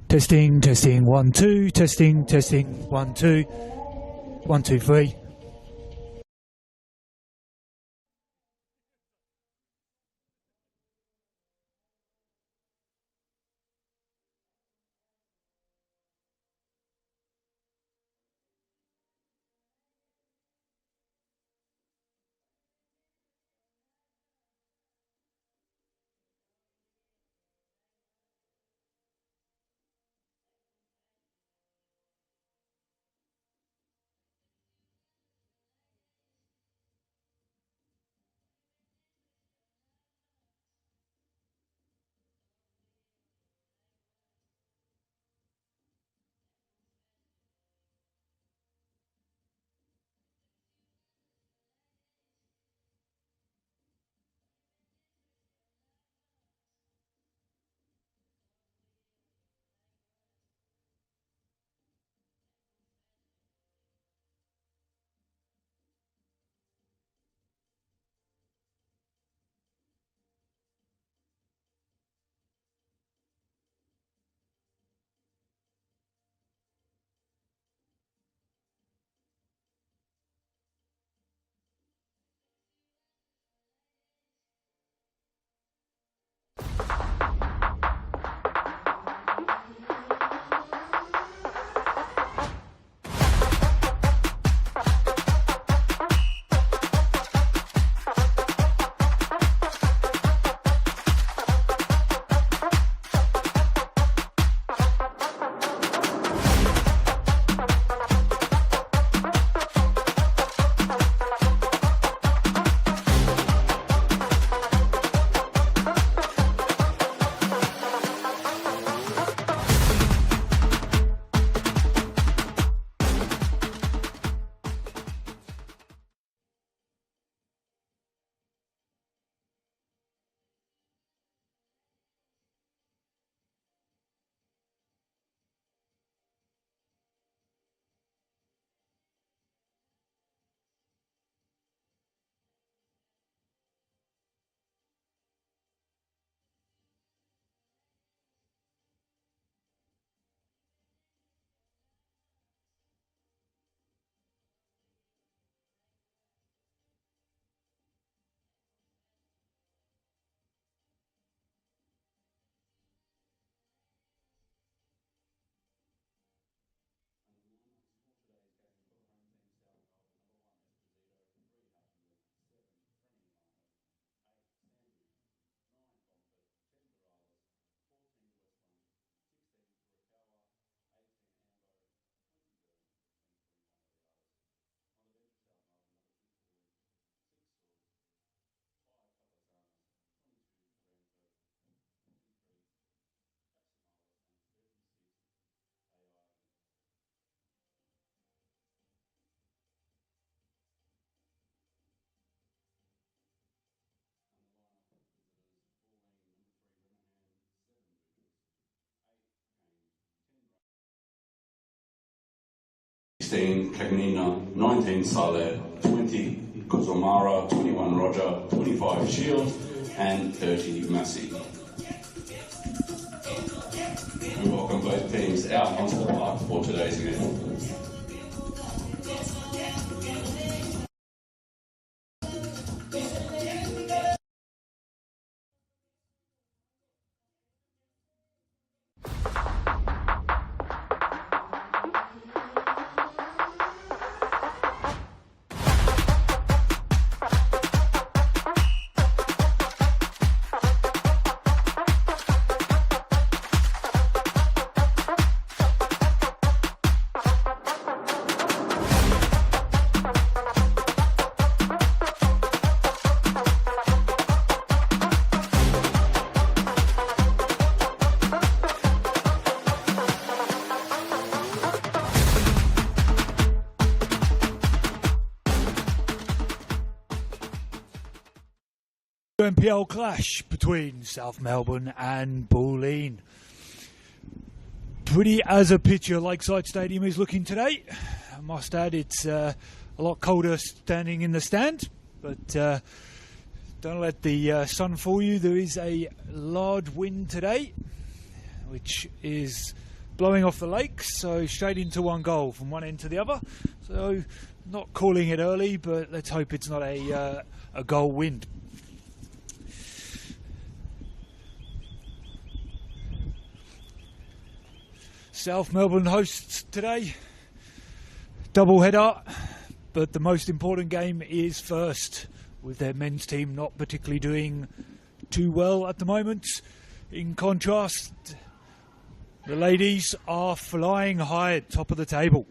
Testing, testing, 1, 2, testing, testing, 1, 2, 1, 2, 3. Cagnina, 19 Saleh, 20 Kozomara, 21 Roger, 25 Shield, and 30 Massey. We welcome both teams out onto the park for today's event. NPL clash between South Melbourne and Bulleen. Pretty as a picture Lakeside Stadium is looking today. I must add it's a lot colder standing in the stand, but don't let the sun fool you. There is a large wind today. which is blowing off the lake, so straight into one goal from one end to the other. So not calling it early, but let's hope it's not a goal wind. South Melbourne hosts today, double header, but the most important game is first, with their men's team not particularly doing too well at the moment. In contrast, the ladies are flying high at top of the table.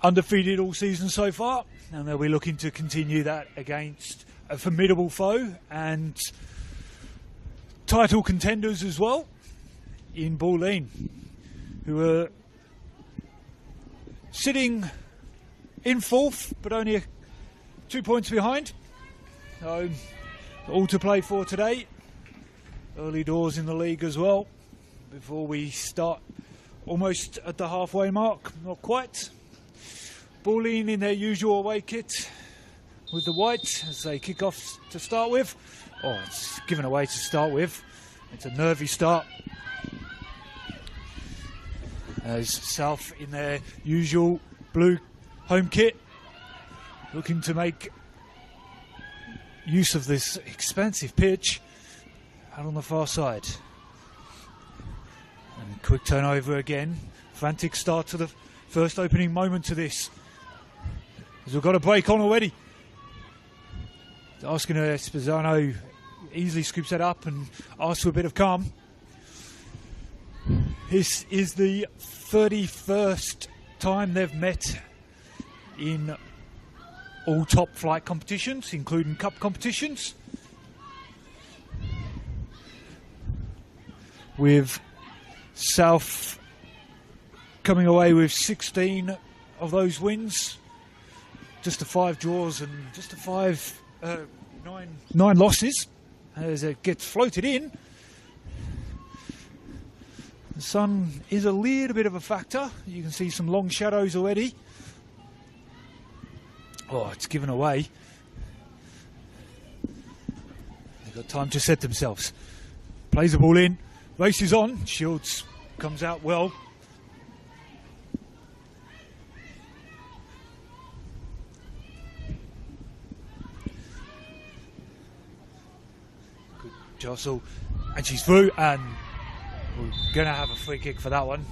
Undefeated all season so far, and they'll be looking to continue that against a formidable foe and title contenders as well in Bulleen, who are sitting in fourth but only 2 points behind. So all to play for today. Early doors in the league as well before we start, almost at the halfway mark, not quite. Bulleen in their usual away kit with the white as they kick off to start with. Oh, it's given away to start with. It's a nervy start. As South in their usual blue home kit, looking to make use of this expansive pitch out on the far side. And quick turnover again. Frantic start to the first opening moment to this, as we've got a break on already. Asking Esposito easily scoops that up and asks for a bit of calm. This is the 31st time they've met in all top flight competitions, including cup competitions, with South coming away with 16 of those wins, just the 5 draws and just the 9 losses, as it gets floated in. The sun is a little bit of a factor. You can see some long shadows already. Oh, it's given away. They've got time to set themselves. Plays the ball in. Race is on. Shields comes out well. Good jostle. And she's through, and we're going to have a free kick for that one.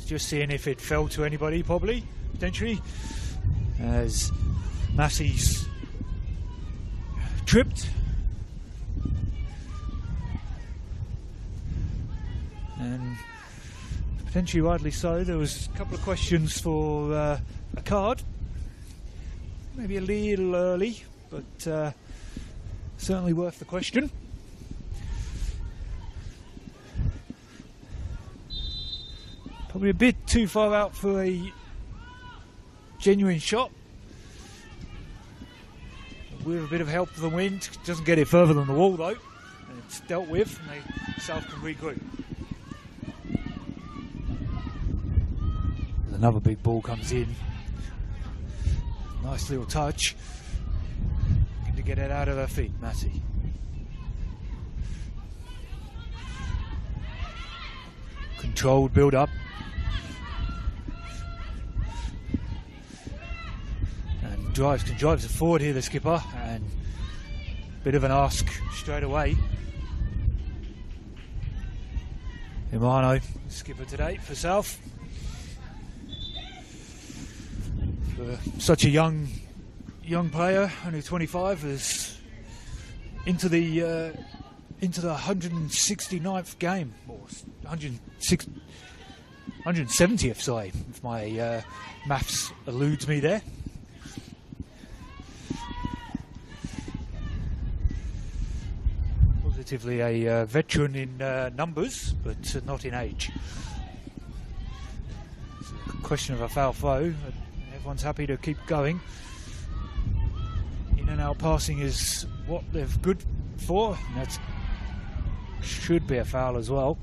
Just seeing if it fell to anybody, probably, potentially. As Massey's tripped. And potentially rightly so. There was a couple of questions for a card. Maybe a little early, but certainly worth the question. Probably a bit too far out for a genuine shot. With a bit of help from the wind, doesn't get it further than the wall though, and it's dealt with, and they South can regroup. Another big ball comes in. Nice little touch. Looking to get it out of her feet, Massey. Controlled build up. Drives it forward here, the skipper, and bit of an ask straight away. Imano, skipper today for South. For such a young player, only 25, is into the 169th game, or 170th, sorry, if my maths eludes me there. Positively a veteran in numbers, but not in age. It's a question of a foul throw. Everyone's happy to keep going. In and out passing is what they're good for. That should be a foul as well.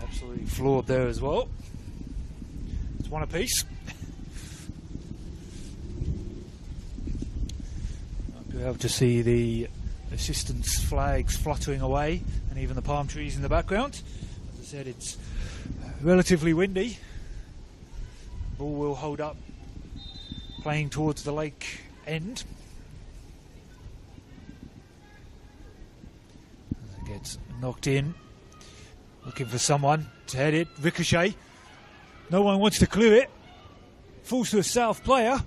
Absolutely floored there as well. It's one apiece. I'll be able to see the assistance flags fluttering away, and even the palm trees in the background. As I said, it's relatively windy. Ball will hold up, playing towards the lake end. As it gets knocked in, looking for someone to head it. Ricochet. No one wants to clear it. Falls to a South player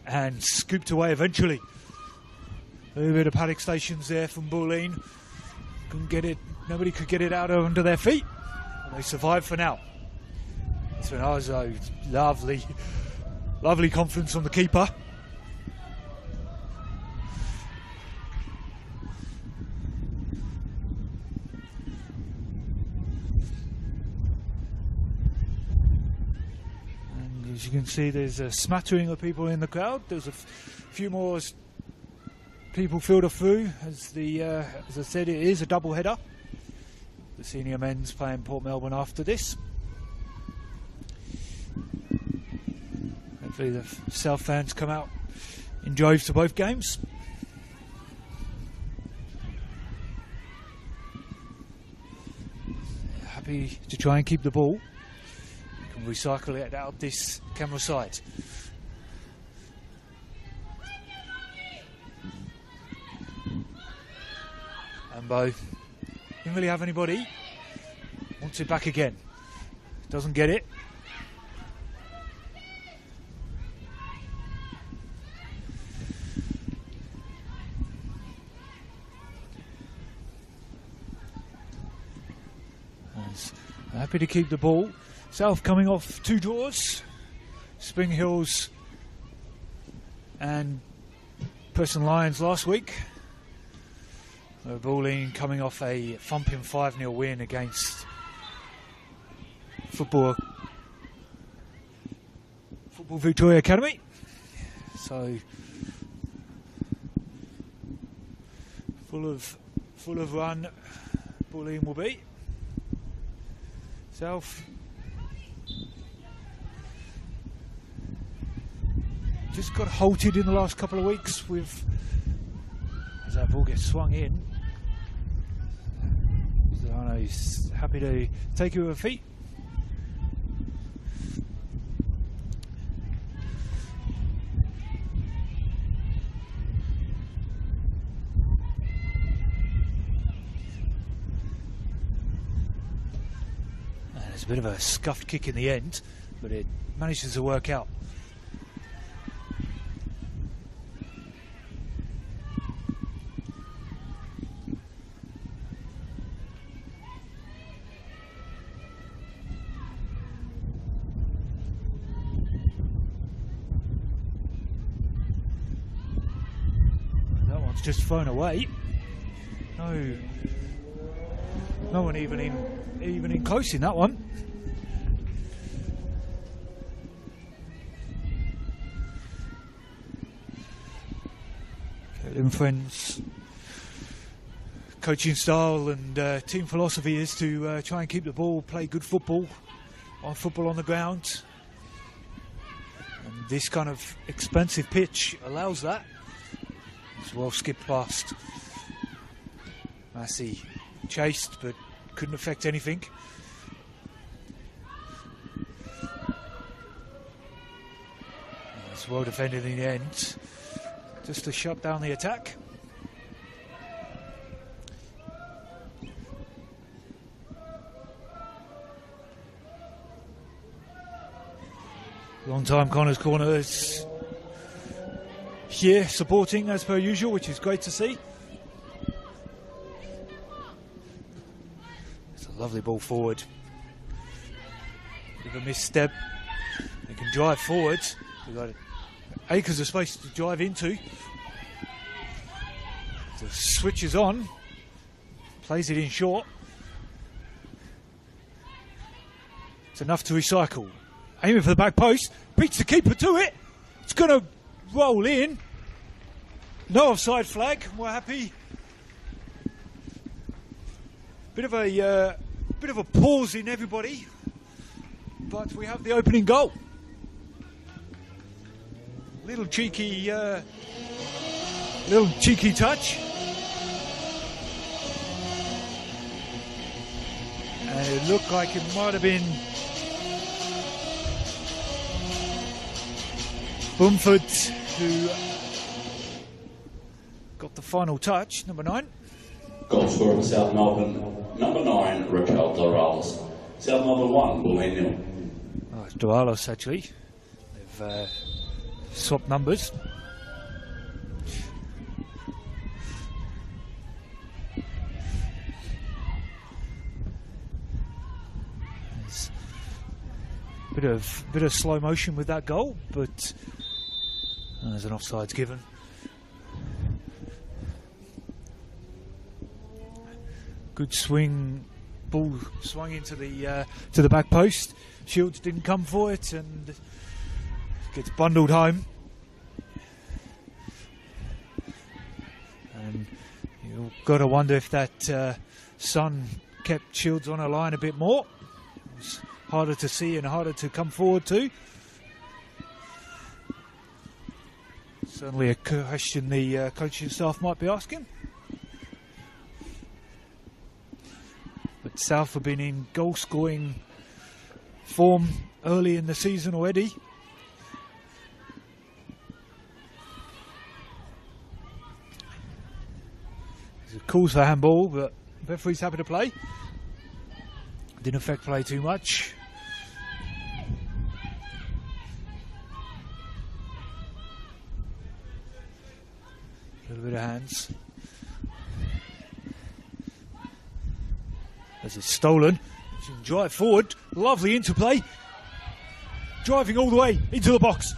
and scooped away eventually. A little bit of paddock stations there from Bulleen. Couldn't get it. Nobody could get it out under their feet. They survived for now. So that was a lovely confidence on the keeper. And as you can see, there's a smattering of people in the crowd. There's a few more people filter through, as I said, it is a double header. The senior men's playing Port Melbourne after this. Hopefully the South fans come out in droves to both games. Happy to try and keep the ball. You can recycle it out this camera side. Ambo didn't really have anybody. Wants it back again. Doesn't get it. Happy to keep the ball. South coming off 2 draws. Spring Hills and Preston Lions last week. Bulleen coming off a thumping 5-0 win against Football Victoria Academy. So full of run Bulleen will be. South just got halted in the last couple of weeks with, as that ball gets swung in. So I know he's happy to take it with her feet. There's a bit of a scuffed kick in the end, but it manages to work out. That one's just thrown away. No one even in close in that one. Caitlin Friend's coaching style and team philosophy is to try and keep the ball, play good football on the ground. And this kind of expensive pitch allows that. It's well skipped past. Massey chased but couldn't affect anything. It's well defended in the end, just to shut down the attack. Long time Connors Corner is here supporting as per usual, which is great to see. Lovely ball forward. With a misstep, they can drive forward. They've got acres of space to drive into. The switch is on. Plays it in short. It's enough to recycle. Aiming for the back post. Beats the keeper to it. It's going to roll in. No offside flag. We're happy. Bit of a pause in everybody, but we have the opening goal. Little cheeky touch. And it looked like it might have been Bumford who got the final touch, number 9. Goal scorer for South Melbourne, number 9, Raquel Dorales. South Melbourne 1, Bulleen 0. Oh, it's Dorales actually. They've swapped numbers. There's bit of slow motion with that goal, but there's an offsides given. Good swing, ball swung into the to the back post. Shields didn't come for it and gets bundled home. And you've got to wonder if that sun kept Shields on a line a bit more. It was harder to see and harder to come forward to. Certainly a question the coaching staff might be asking. But South have been in goal scoring form early in the season already. There's a calls for handball, but referee's happy to play. Didn't affect play too much. A little bit of hands. As it's stolen, she can drive forward. Lovely interplay. Driving all the way into the box.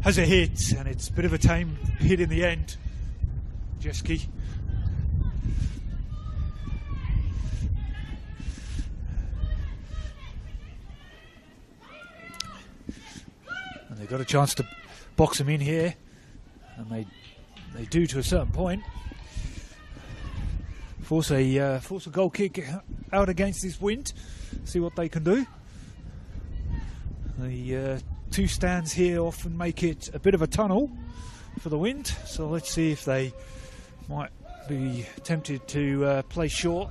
Has a hit, and it's a bit of a tame hit in the end. Jeski. And they got a chance to box him in here, and they do to a certain point. Force a goal kick out against this wind. See what they can do. The two stands here often make it a bit of a tunnel for the wind, so let's see if they might be tempted to play short.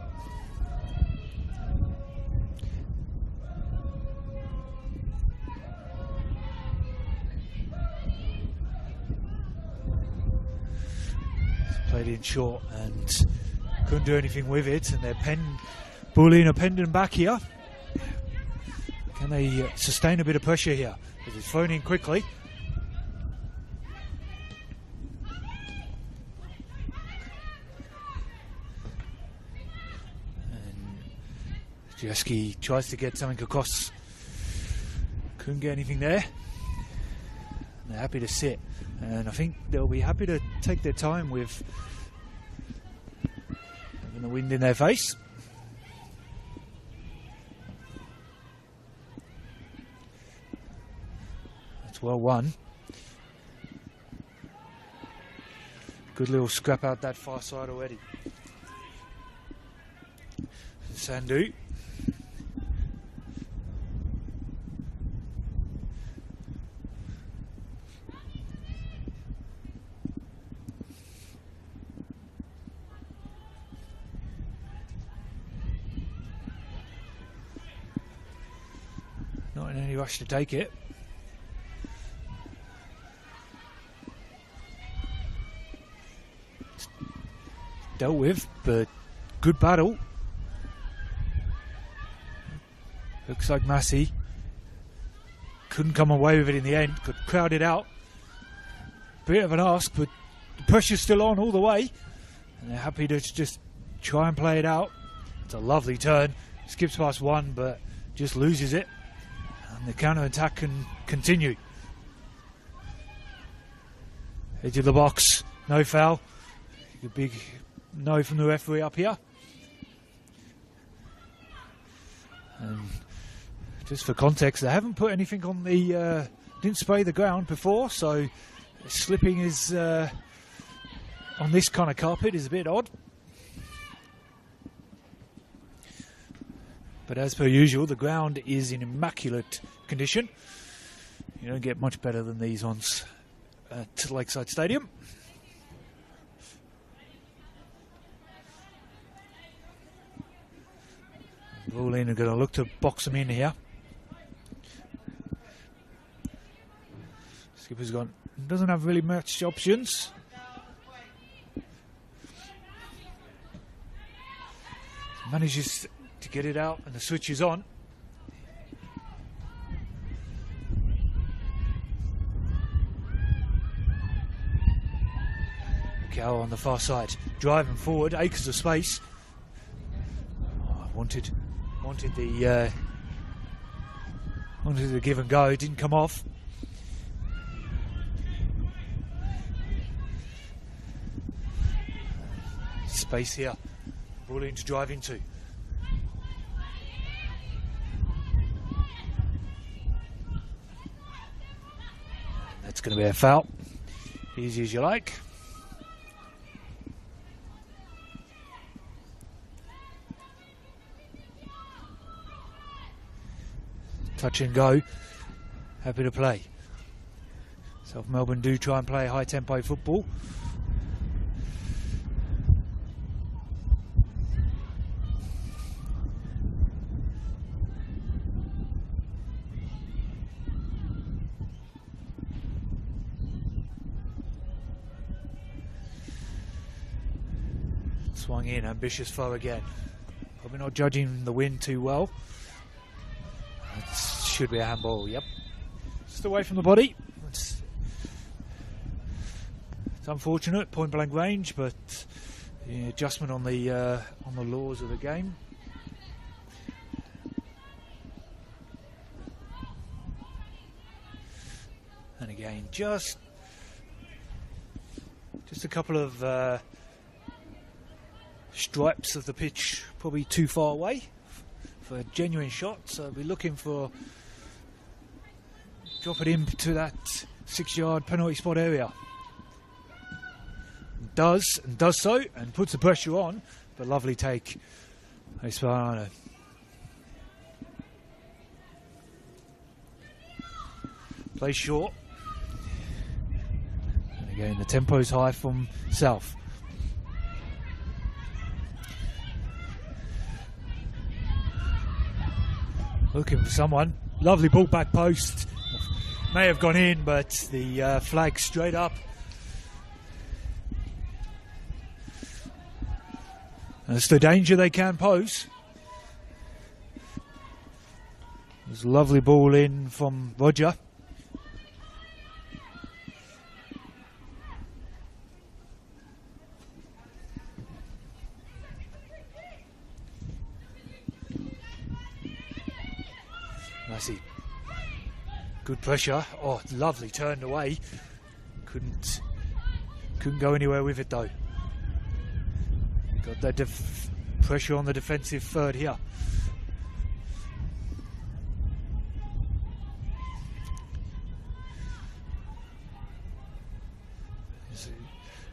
Played in short and couldn't do anything with it, and Bulleen are penned them back here. Can they sustain a bit of pressure here? As it's thrown in quickly. And Jeski tries to get something across. Couldn't get anything there. They're happy to sit, and I think they'll be happy to take their time with having the wind in their face. That's well won. Good little scrap out that far side already. Sandhu. Not in any rush to take it. It's dealt with, but good battle. Looks like Massey couldn't come away with it in the end, could crowd it out. Bit of an ask, but the pressure's still on all the way. And they're happy to just try and play it out. It's a lovely turn. Skips past one, but just loses it. And the counter-attack can continue. Edge of the box, no foul. A big no from the referee up here. And just for context, they haven't put anything on the... didn't spray the ground before, so slipping is on this kind of carpet is a bit odd. But as per usual, the ground is in immaculate condition. You don't get much better than these ones at Lakeside Stadium. Bulleen are going to look to box them in here. Skipper's gone, doesn't have really much options. Manages to get it out and the switch is on. Cow on the far side, driving forward, acres of space. Oh, wanted the give and go, it didn't come off. Space here, Bulleen to drive into. That's going to be a foul, easy as you like. Touch and go, happy to play. South Melbourne do try and play high tempo football. Swung in, ambitious throw again. Probably not judging the wind too well. It should be a handball, yep. Just away from the body. It's unfortunate, point blank range, but the adjustment on the laws of the game. And again, just a couple of stripes of the pitch, probably too far away for a genuine shot, so we'll be looking for drop it into that 6-yard penalty spot area. Does so and puts the pressure on, but lovely take. Esparano. Play short. And again, the tempo's high from South. Looking for someone. Lovely ball back post. May have gone in, but the flag straight up. That's the danger they can pose. There's a lovely ball in from Roger. Nicey. Good pressure. Oh, lovely, turned away. Couldn't go anywhere with it though. Got that pressure on the defensive third here.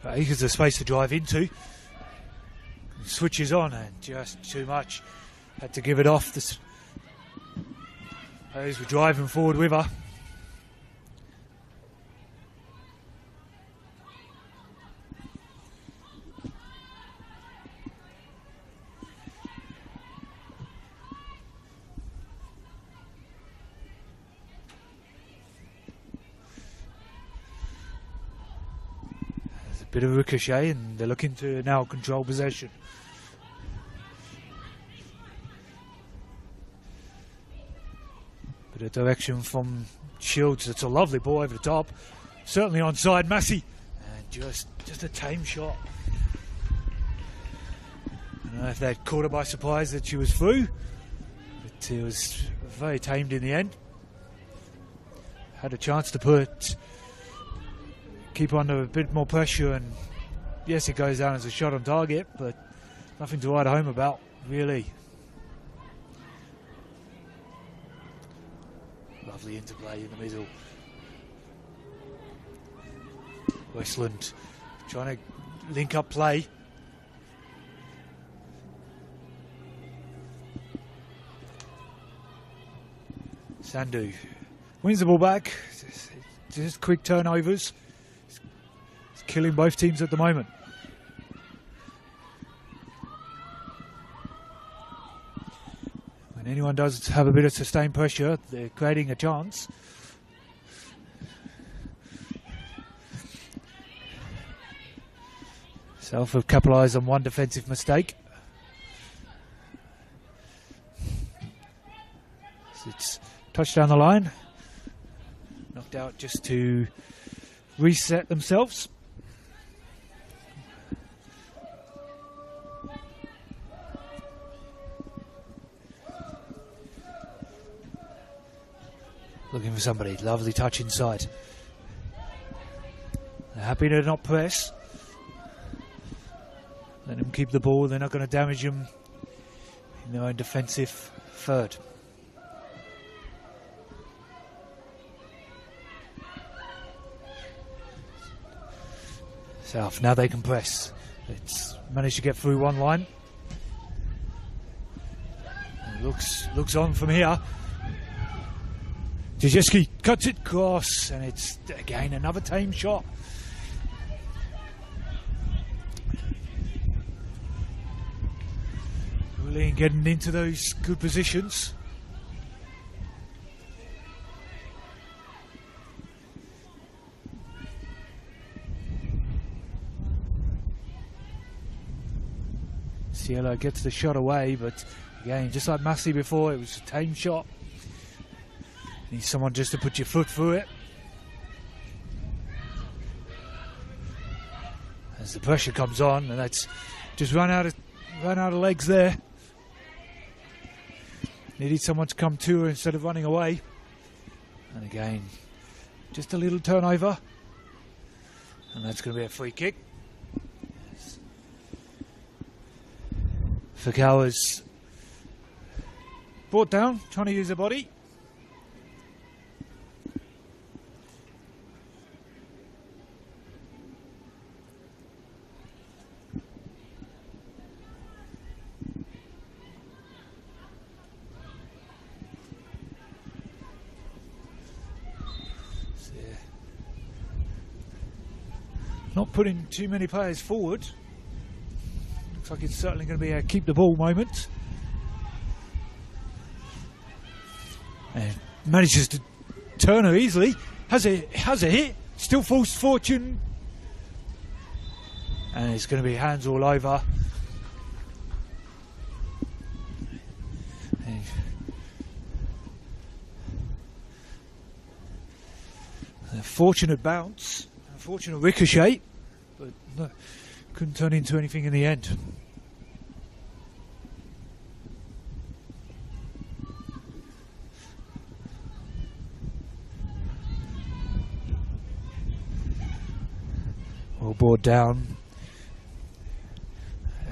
Acres of space to drive into. Switches on and just too much. Had to give it off. Those were driving forward with her. There's a bit of a ricochet and they're looking to now control possession. Bit of direction from Shields. It's a lovely ball over the top. Certainly onside, Massey. And just a tame shot. I don't know if that caught her by surprise that she was through, but it was very tamed in the end. Had a chance to keep under a bit more pressure, and yes, it goes down as a shot on target, but nothing to write home about, really. Lovely interplay in the middle. Westland trying to link up play. Sandhu wins the ball back. Just quick turnovers. It's killing both teams at the moment. When anyone does have a bit of sustained pressure, they're creating a chance. South have capitalised on one defensive mistake. It's touched down the line. Knocked out just to reset themselves. Looking for somebody. Lovely touch inside. They're happy to not press. Let them keep the ball. They're not going to damage them in their own defensive third. South, now they can press. It's managed to get through one line. And looks on from here. Dzieciewski cuts it across, and it's again another tame shot. Bulleen getting into those good positions. Cielo gets the shot away, but again, just like Massey before, it was a tame shot. Need someone just to put your foot through it. As the pressure comes on, and that's just run out of legs there. Needed someone to come to her instead of running away. And again, just a little turnover, and that's going to be a free kick. Fakawa's brought down, trying to use her body. Not putting too many players forward. Looks like it's certainly going to be a keep the ball moment. And manages to turn her easily. Has a hit. Still false fortune. And it's going to be hands all over. And a fortunate bounce. Fortunate ricochet, but no, couldn't turn into anything in the end. Well, board down.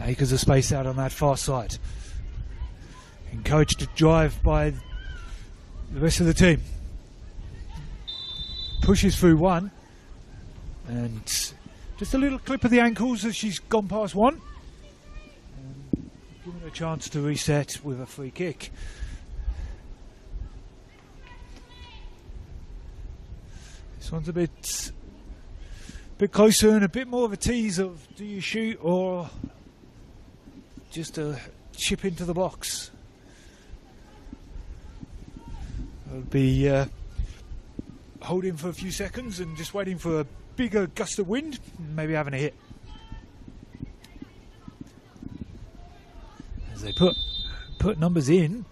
Acres of space out on that far side. Encouraged to drive by the rest of the team. Pushes through one. And just a little clip of the ankles as she's gone past one. And giving her a chance to reset with a free kick. This one's a bit closer and a bit more of a tease of do you shoot or just a chip into the box. I'll be holding for a few seconds and just waiting for a bigger gust of wind, maybe having a hit. As they put numbers in,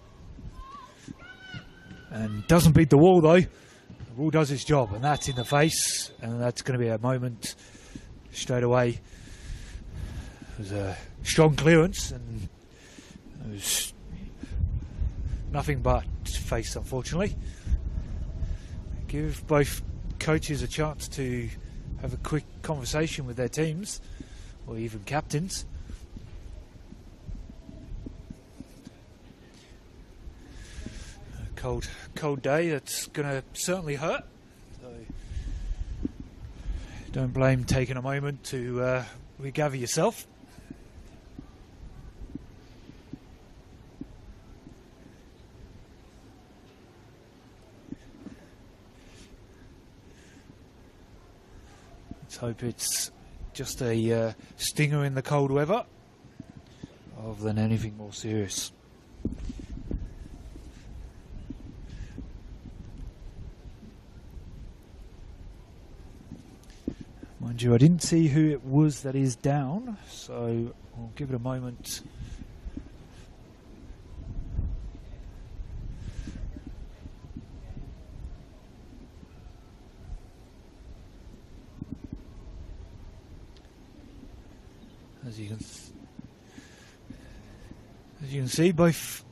and doesn't beat the wall though. The wall does its job, and that's in the face, and that's going to be a moment straight away. It was a strong clearance, and it was nothing but face, unfortunately. Give both coaches a chance to have a quick conversation with their teams, or even captains. A cold day that's going to certainly hurt. So don't blame taking a moment to regather yourself. Let's hope it's just a stinger in the cold weather rather than anything more serious. you, I didn't see who it was that is down, so I'll give it a moment. As you can see, both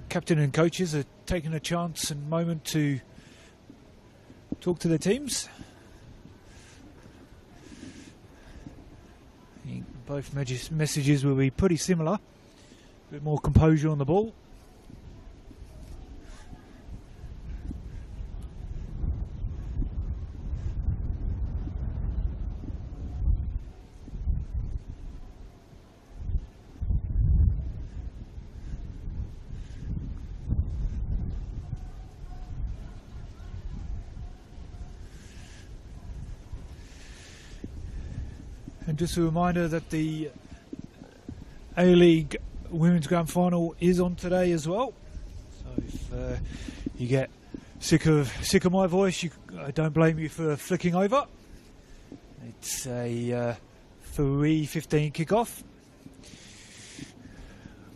captain and coaches are taking a chance and moment to talk to their teams. I think both messages will be pretty similar. A bit more composure on the ball. And just a reminder that the A-League Women's Grand Final is on today as well. So if you get sick of my voice, I don't blame you for flicking over. It's a 3:15 kickoff.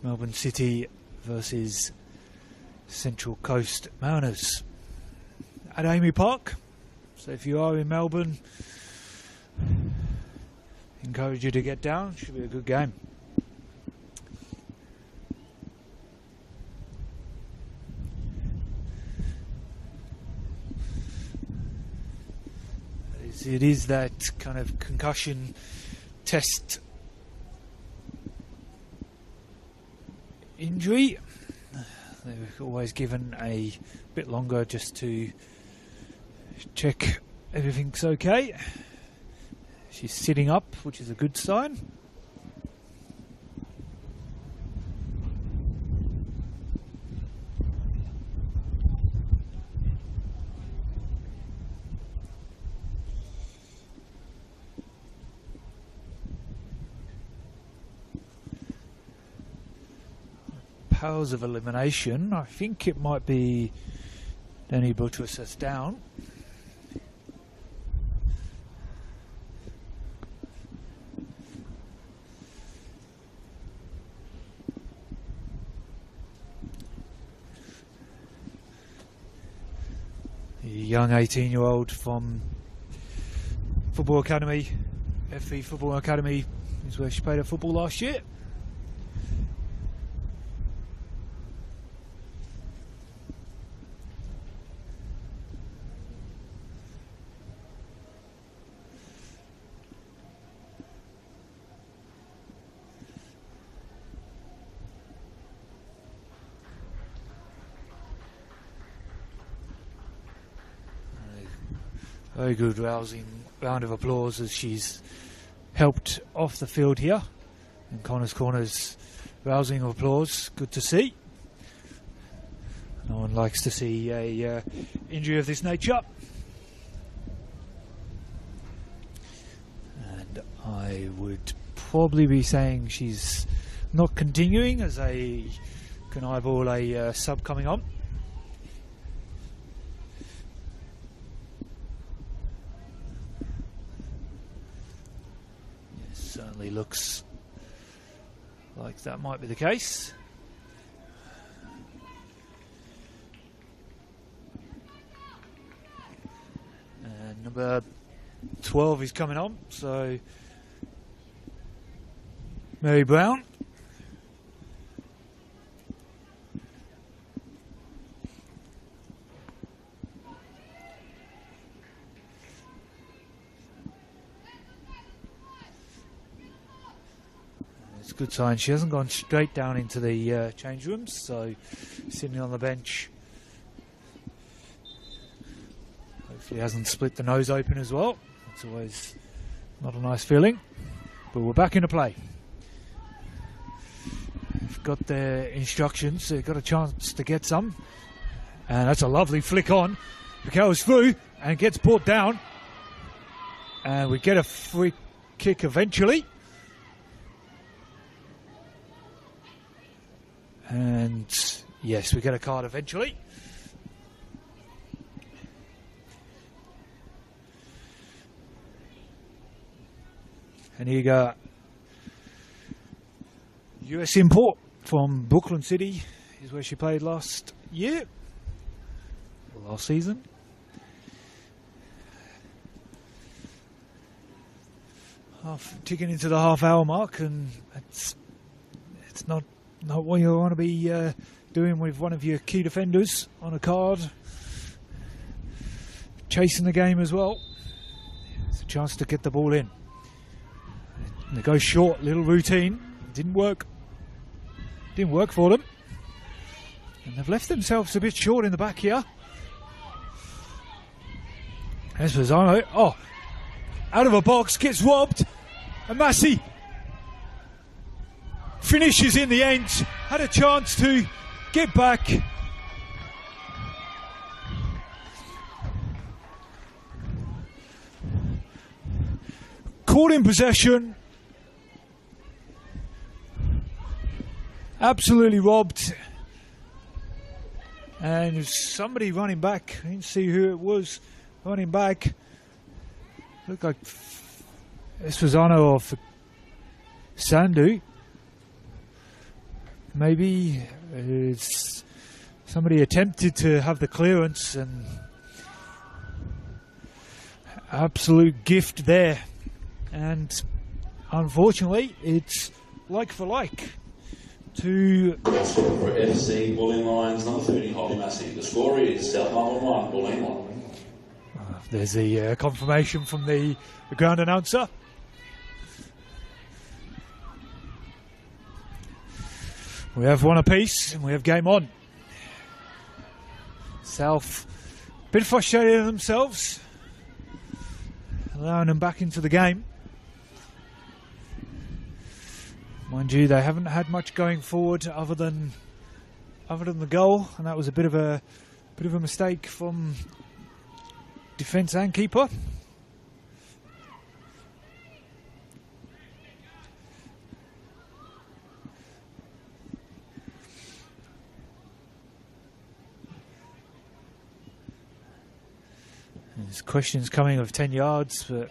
Melbourne City versus Central Coast Mariners at Amy Park. So if you are in Melbourne, encourage you to get down. Should be a good game. It is that kind of concussion test injury. They're always given a bit longer just to check everything's okay. She's sitting up, which is a good sign. Powers of elimination. I think it might be Danny Buttress down. Young 18-year-old from Football Academy, FE Football Academy, is where she played her football last year. Very good rousing round of applause as she's helped off the field here. And Connor's Corner's rousing applause, good to see. No one likes to see a injury of this nature. And I would probably be saying she's not continuing, as I can eyeball a sub coming on. Certainly looks like that might be the case. And number 12 is coming on, so Mary Brown. Good sign. She hasn't gone straight down into the change rooms, so sitting on the bench. Hopefully hasn't split the nose open as well. It's always not a nice feeling. But we're back into play. They've got their instructions. They've got a chance to get some. And that's a lovely flick on. Raquel's through and gets brought down. And we get a free kick eventually. And yes, we get a card eventually. And you got US import from Brooklyn City, is where she played last year, or last season. Ticking into the half-hour mark, and it's not what you want to be doing with one of your key defenders on a card, chasing the game as well. It's a chance to get the ball in. And they go short, little routine, didn't work for them, and they've left themselves a bit short in the back here. Esposito, out of a box, gets robbed, and Massey finishes in the end. Had a chance to get back. Caught in possession. Absolutely robbed. And there's somebody running back. I didn't see who it was running back. Looked like Esposito or Sandu. Maybe it's somebody attempted to have the clearance, and absolute gift there. And unfortunately, it's like for like. To for FC Bulleen Lions, number 30, Holly Massey. The score is South Melbourne 1, Bulleen 1. There's the confirmation from the ground announcer. We have one apiece, and we have game on. South a bit frustrated in themselves, allowing them back into the game. Mind you, they haven't had much going forward other than the goal, and that was a bit of a mistake from defence and keeper. There's questions coming of 10 yards, but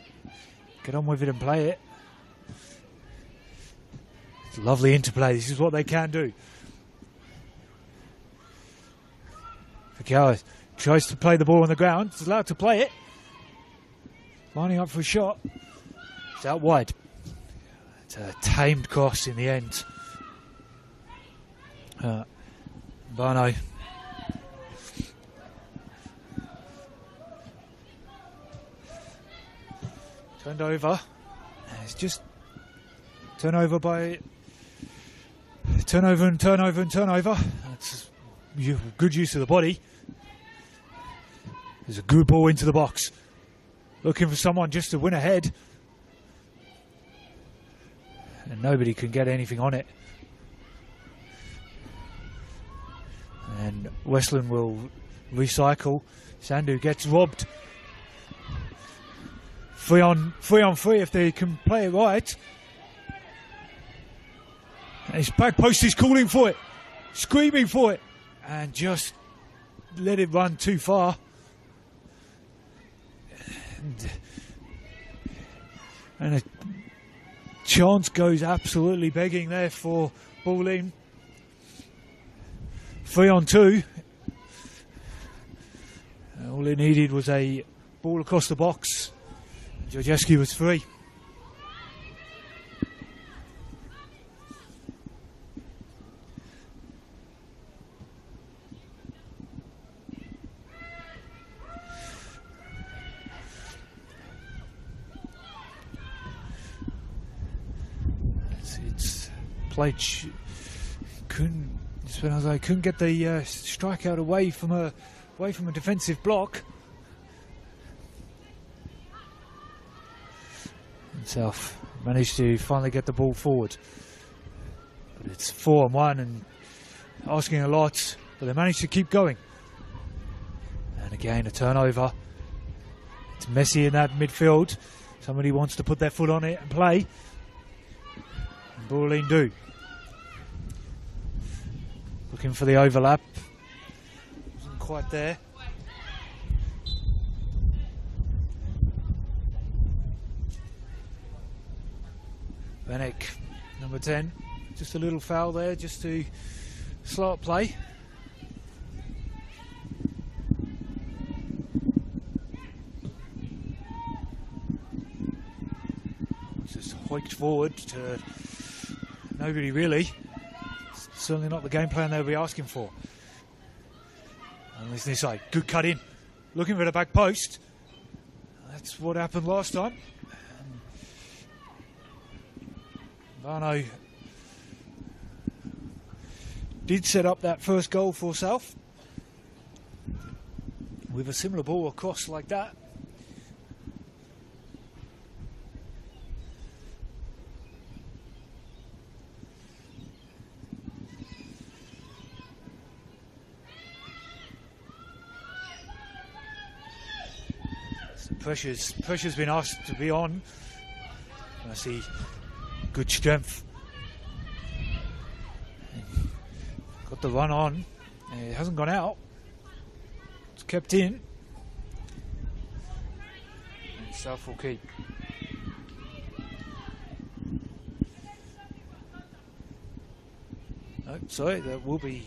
get on with it and play it. It's a lovely interplay. This is what they can do. Ficala tries to play the ball on the ground. He's allowed to play it. Lining up for a shot. It's out wide. It's a tamed cross in the end. Barno. Turned over. It's just turnover and turnover. That's good use of the body. There's a good ball into the box. Looking for someone just to win ahead. And nobody can get anything on it. And Westland will recycle. Sandu gets robbed. 3 on 3 if they can play it right. And his back post is calling for it, screaming for it, and just let it run too far. And a chance goes absolutely begging there for Bulleen. 3 on 2. All it needed was a ball across the box. Georgescu was free. It's played. Couldn't get the strikeout away from a defensive block. South managed to finally get the ball forward, but it's 4 on 1 and asking a lot, but they managed to keep going. And again a turnover. It's messy in that midfield. Somebody wants to put their foot on it and play, and Bulleen do. Looking for the overlap, wasn't quite there. Vanek, number 10. Just a little foul there, just to slow up play. Just hoiked forward to nobody really. Certainly not the game plan they'll be asking for. And listen this side, good cut in. Looking for the back post. That's what happened last time. Barno did set up that first goal for South with a similar ball across like that. So pressure's been asked to be on. I see good strength. Got the run on. It hasn't gone out. It's kept in. And South will keep. No, sorry, that will be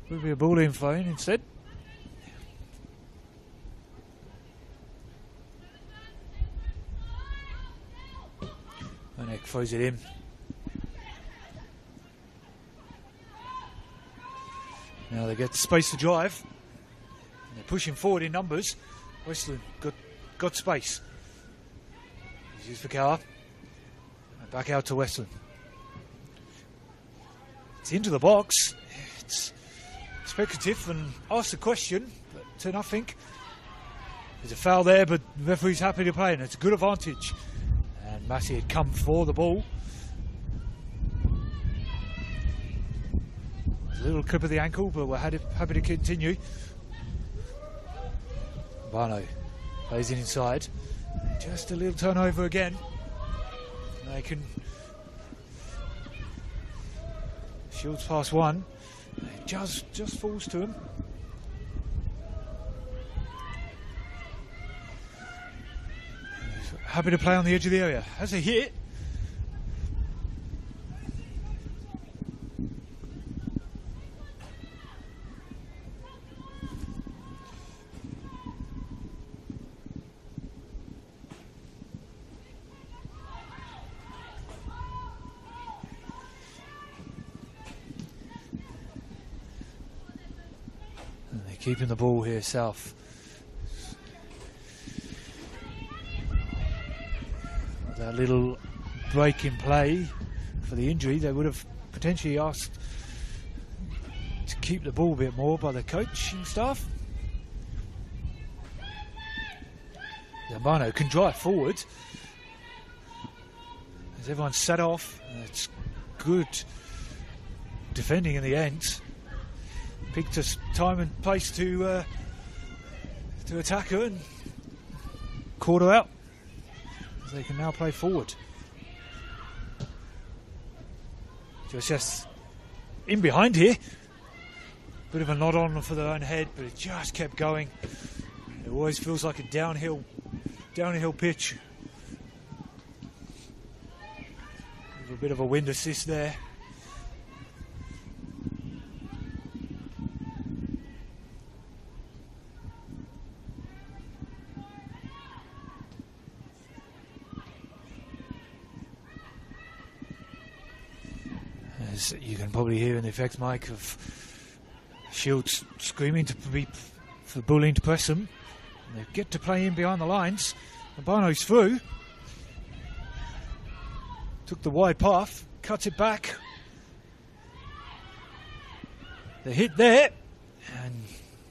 a Bulleen phone instead. Vanek throws it in. Now they get space to drive. And they're pushing forward in numbers. Westland got space. He's used for Cower. Back out to Westland. It's into the box. It's speculative and asked the question, but to nothing. There's a foul there, but the referee's happy to play, and it's a good advantage. And Massey had come for the ball. A little clip of the ankle, but we're happy to continue. Barno plays it inside. Just a little turnover again. They can. Shields past one. It just falls to him. Happy to play on the edge of the area. Has a hit. Keeping the ball here, South. That little break in play for the injury, they would have potentially asked to keep the ball a bit more by the coaching staff. Zambano can drive forward as everyone's set off. It's good defending in the end. Picked us time and place to attack her and caught her out. They can now play forward. Just in behind here. Bit of a nod on for their own head, but it just kept going. It always feels like a downhill pitch. With a bit of a wind assist there. As you can probably hear in the effects mic of Shields screaming for Bulleen to press them. And they get to play in behind the lines. And Barno's through. Took the wide path, cuts it back. The hit there. And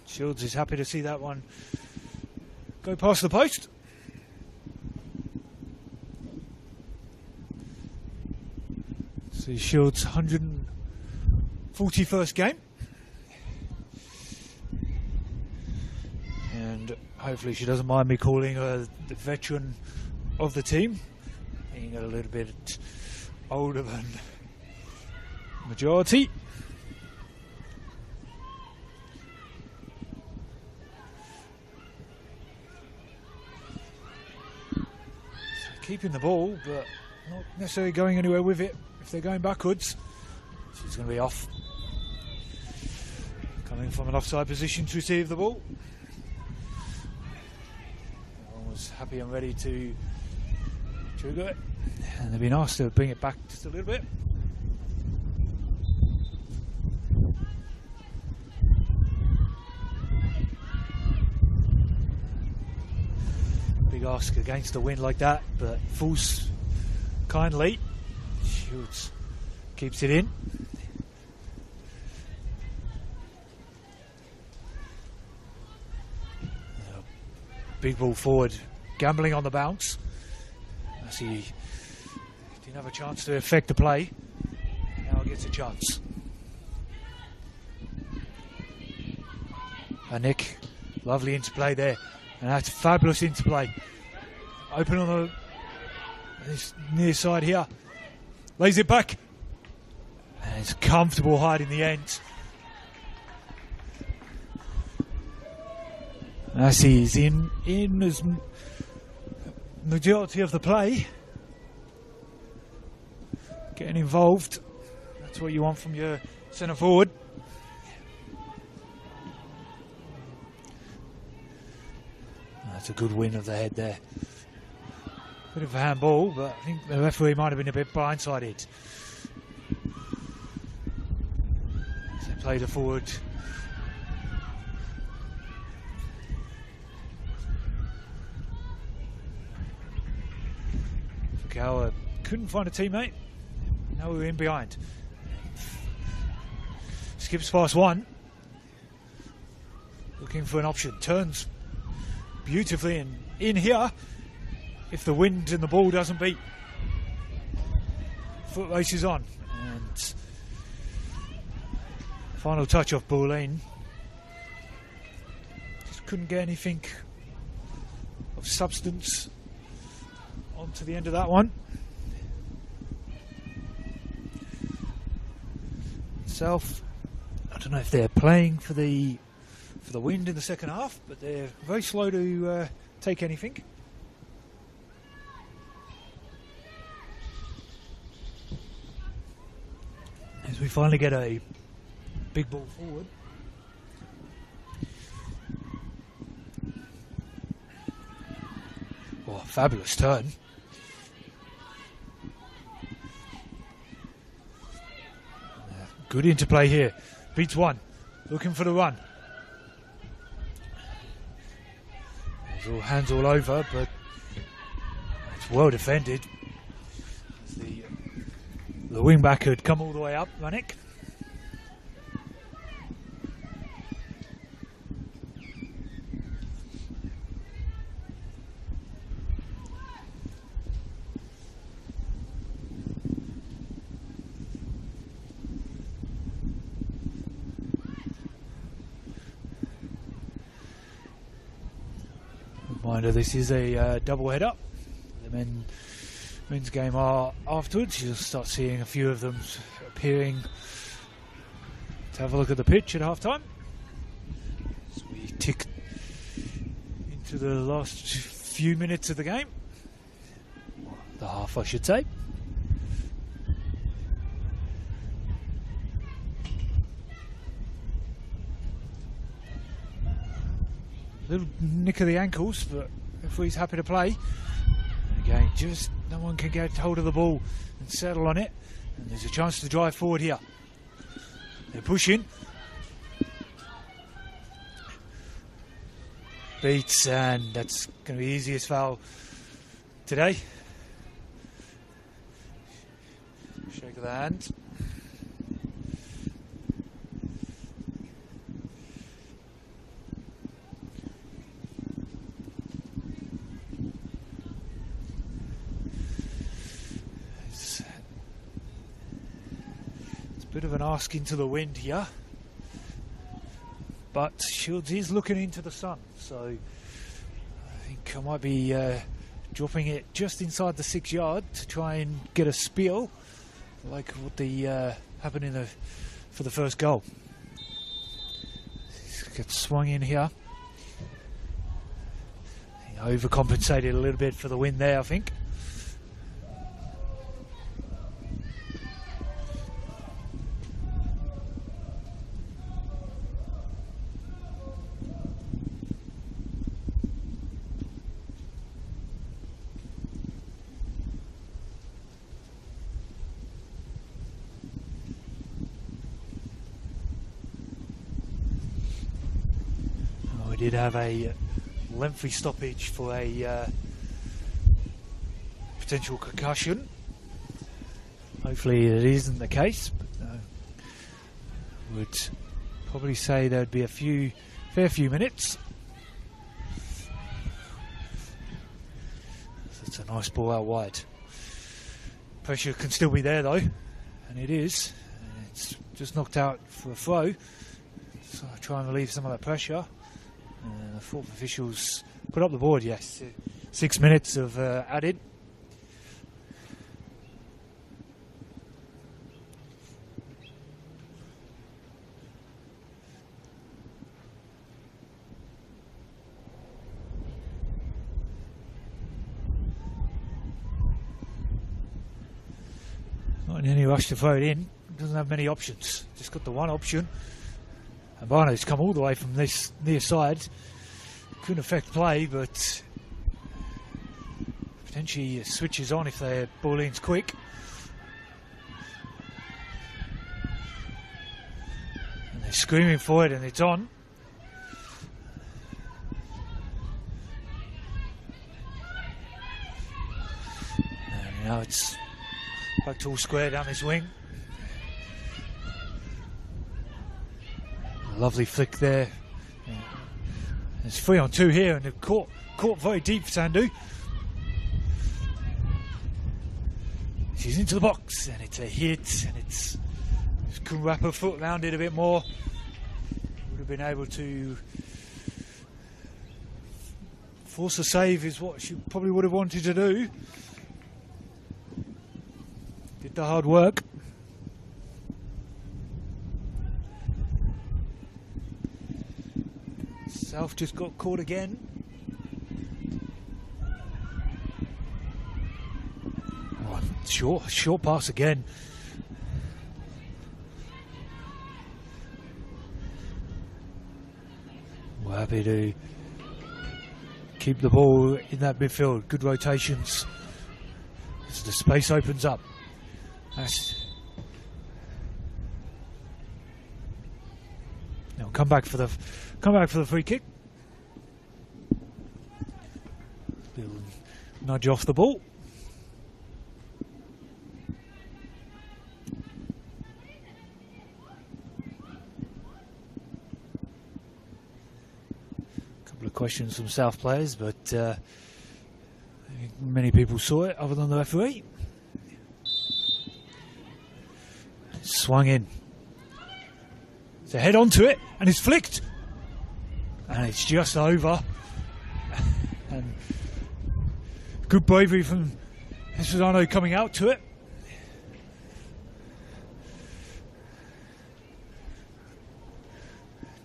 Shields is happy to see that one go past the post. See Shields' 141st game. And hopefully she doesn't mind me calling her the veteran of the team. Being a little bit older than majority. keeping the ball, but not necessarily going anywhere with it. If they're going backwards, she's going to be off. Coming from an offside position to receive the ball. Everyone was happy and ready to trigger it, and they've been asked to bring it back just a little bit. Big ask against the wind like that, but falls kindly. Shields keeps it in. Big ball forward, gambling on the bounce. As he didn't have a chance to affect the play. Now he gets a chance. And Nick, lovely interplay there. And that's fabulous interplay. Open on this near side here. Lays it back. And it's a comfortable hide in the end. As he's in as majority of the play. Getting involved. That's what you want from your centre forward. That's a good win of the head there. Bit of a handball, but I think the referee might have been a bit blindsided. As they play the forward. Fukawa couldn't find a teammate. Now we're in behind. Skips past one. Looking for an option. Turns beautifully and in here. If the wind and the ball doesn't beat. Foot races on. And final touch off Bulleen. Just couldn't get anything of substance onto the end of that one. Itself, I don't know if they're playing for the wind in the second half, but they're very slow to take anything. As we finally get a big ball forward. Oh, fabulous turn. Good interplay here. Beats one. Looking for the run. There's all hands all over, but it's well defended. The wing back had come all the way up, Manik. Reminder, this is a double header. The men's game are afterwards. You'll start seeing a few of them appearing to have a look at the pitch at half time. As we tick into the last few minutes of the game. The half, I should say. Little nick of the ankles, but referee's happy to play. Again, just no one can get hold of the ball and settle on it. And there's a chance to drive forward here. They're pushing. Beats, and that's going to be the easiest foul today. Shake of the hand. Bit of an ask into the wind here, but Shields is looking into the sun, so I think I might be dropping it just inside the 6 yard to try and get a spill like what happened for the first goal. Gets swung in here. He overcompensated a little bit for the wind there, I think. did have a lengthy stoppage for a potential concussion. Hopefully it isn't the case, but would probably say there'd be a fair few minutes. So it's a nice ball out wide. Pressure can still be there though, and it is. It's just knocked out for a throw, so I try and relieve some of that pressure. The fourth officials put up the board, yes. 6 minutes of added. Not in any rush to throw it in. Doesn't have many options. Just got the one option. And Barno's come all the way from this near side. Couldn't affect play, but potentially switches on if their Bulleen's quick. And they're screaming for it, and it's on. And now it's back to all square down this wing. A lovely flick there. It's 3-on-2 here, and they've caught very deep for Sandu. She's into the box, and it's a hit, and just couldn't wrap her foot around it a bit more. Would have been able to force a save, is what she probably would have wanted to do. Did the hard work. South just got caught again. Oh, short pass again. We're happy to keep the ball in that midfield. Good rotations as the space opens up. Now come back for the free kick. Little nudge off the ball. Couple of questions from South players, but I think many people saw it other than the referee. Swung in. It's a head onto it, and it's flicked. And it's just over. And good bravery from Esposano coming out to it.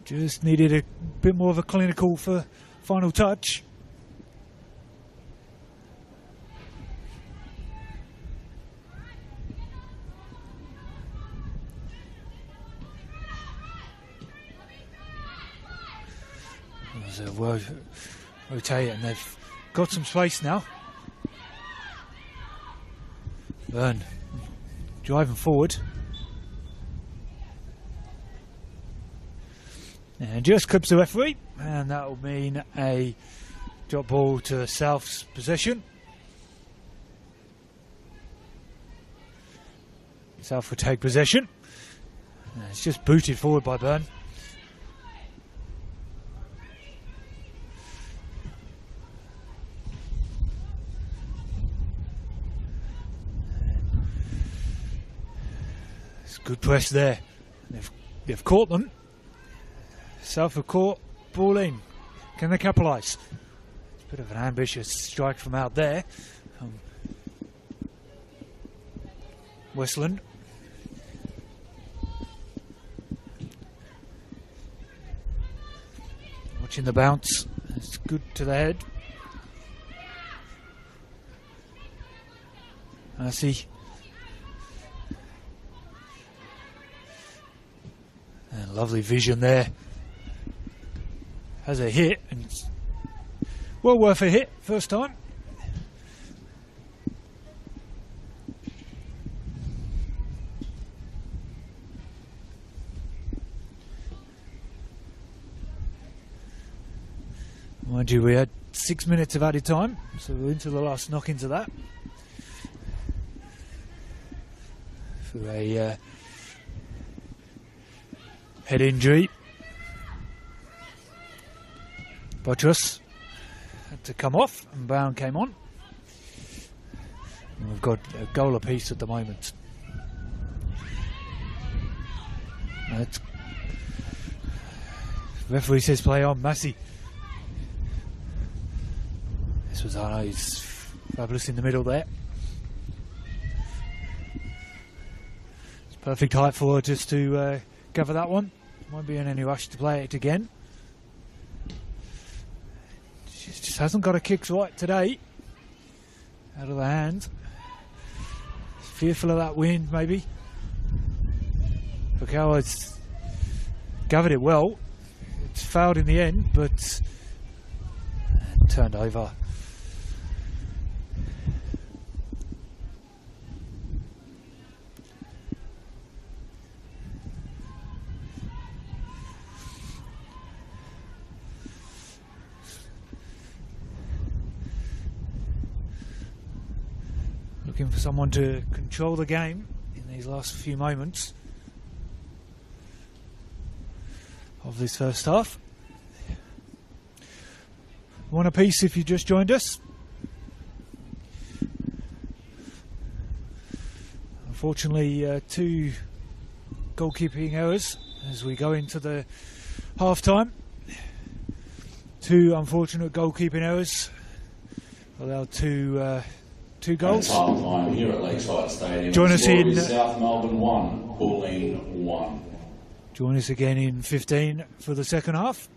Just needed a bit more of a clinical for final touch. Rotate, and they've got some space now. Burn driving forward, and just clips the referee, and that will mean a drop ball to South's possession. South will take possession, and it's just booted forward by Burn. Good press there. They've caught them. South have caught Bulleen. Can they capitalise? It's a bit of an ambitious strike from out there. Westland. Watching the bounce. It's good to the head. I see. And lovely vision there. Has a hit, and it's well worth a hit first time. Mind you, we had 6 minutes of added time, so we're into the last knock-ins of that. For a head injury. Buttress had to come off and Brown came on. And we've got a goal apiece at the moment. That's, referee says play on, Massey. This was, I know, he's fabulous in the middle there. It's perfect height for her just to cover that one. Won't be in any rush to play it again. She just hasn't got her kicks right today. Out of the hand. Fearful of that wind, maybe. Fukawa's covered it well. It's fouled in the end, but turned over. Looking for someone to control the game in these last few moments of this first half. One apiece if you just joined us. Unfortunately, 2 goalkeeping errors as we go into the half time. 2 unfortunate goalkeeping errors allowed 2 goals. Time here at Lakeside Stadium. Join us in South Melbourne 1, Bulleen 1. Join us again in 15 for the second half.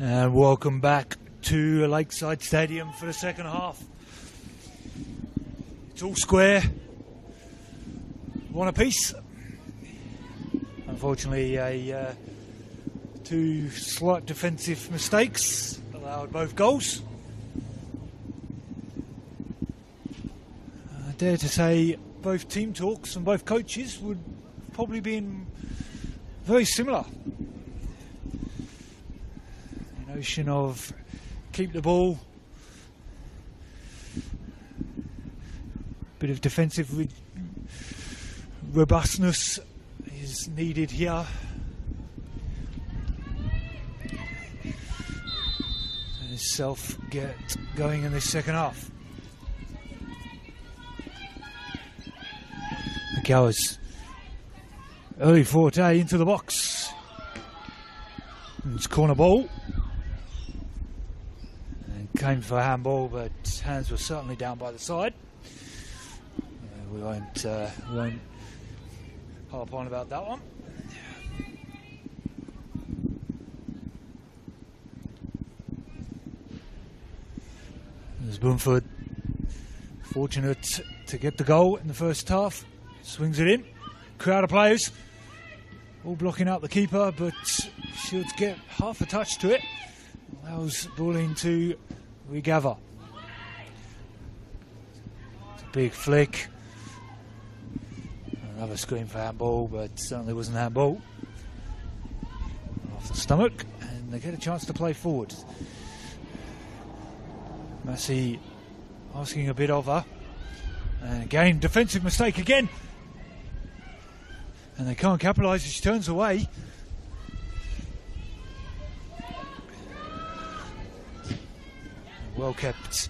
And welcome back to Lakeside Stadium for the second half. It's all square, one apiece. Unfortunately, two slight defensive mistakes allowed both goals. I dare to say both team talks and both coaches would probably be very similar. The notion of keep the ball, bit of defensive robustness is needed here. And Self get going in this second half. McGowers early forte into the box. And it's corner ball. And came for a handball, but hands were certainly down by the side. We won't harp on about that one. There's Bunford, fortunate to get the goal in the first half. Swings it in. Crowd of players, all blocking out the keeper, but should get half a touch to it. Allows Bulleen to regather. It's a big flick. Another screen for handball, but certainly wasn't handball. Off the stomach, and they get a chance to play forward. Massey asking a bit of her. And again, defensive mistake again. And they can't capitalise as she turns away. Well kept.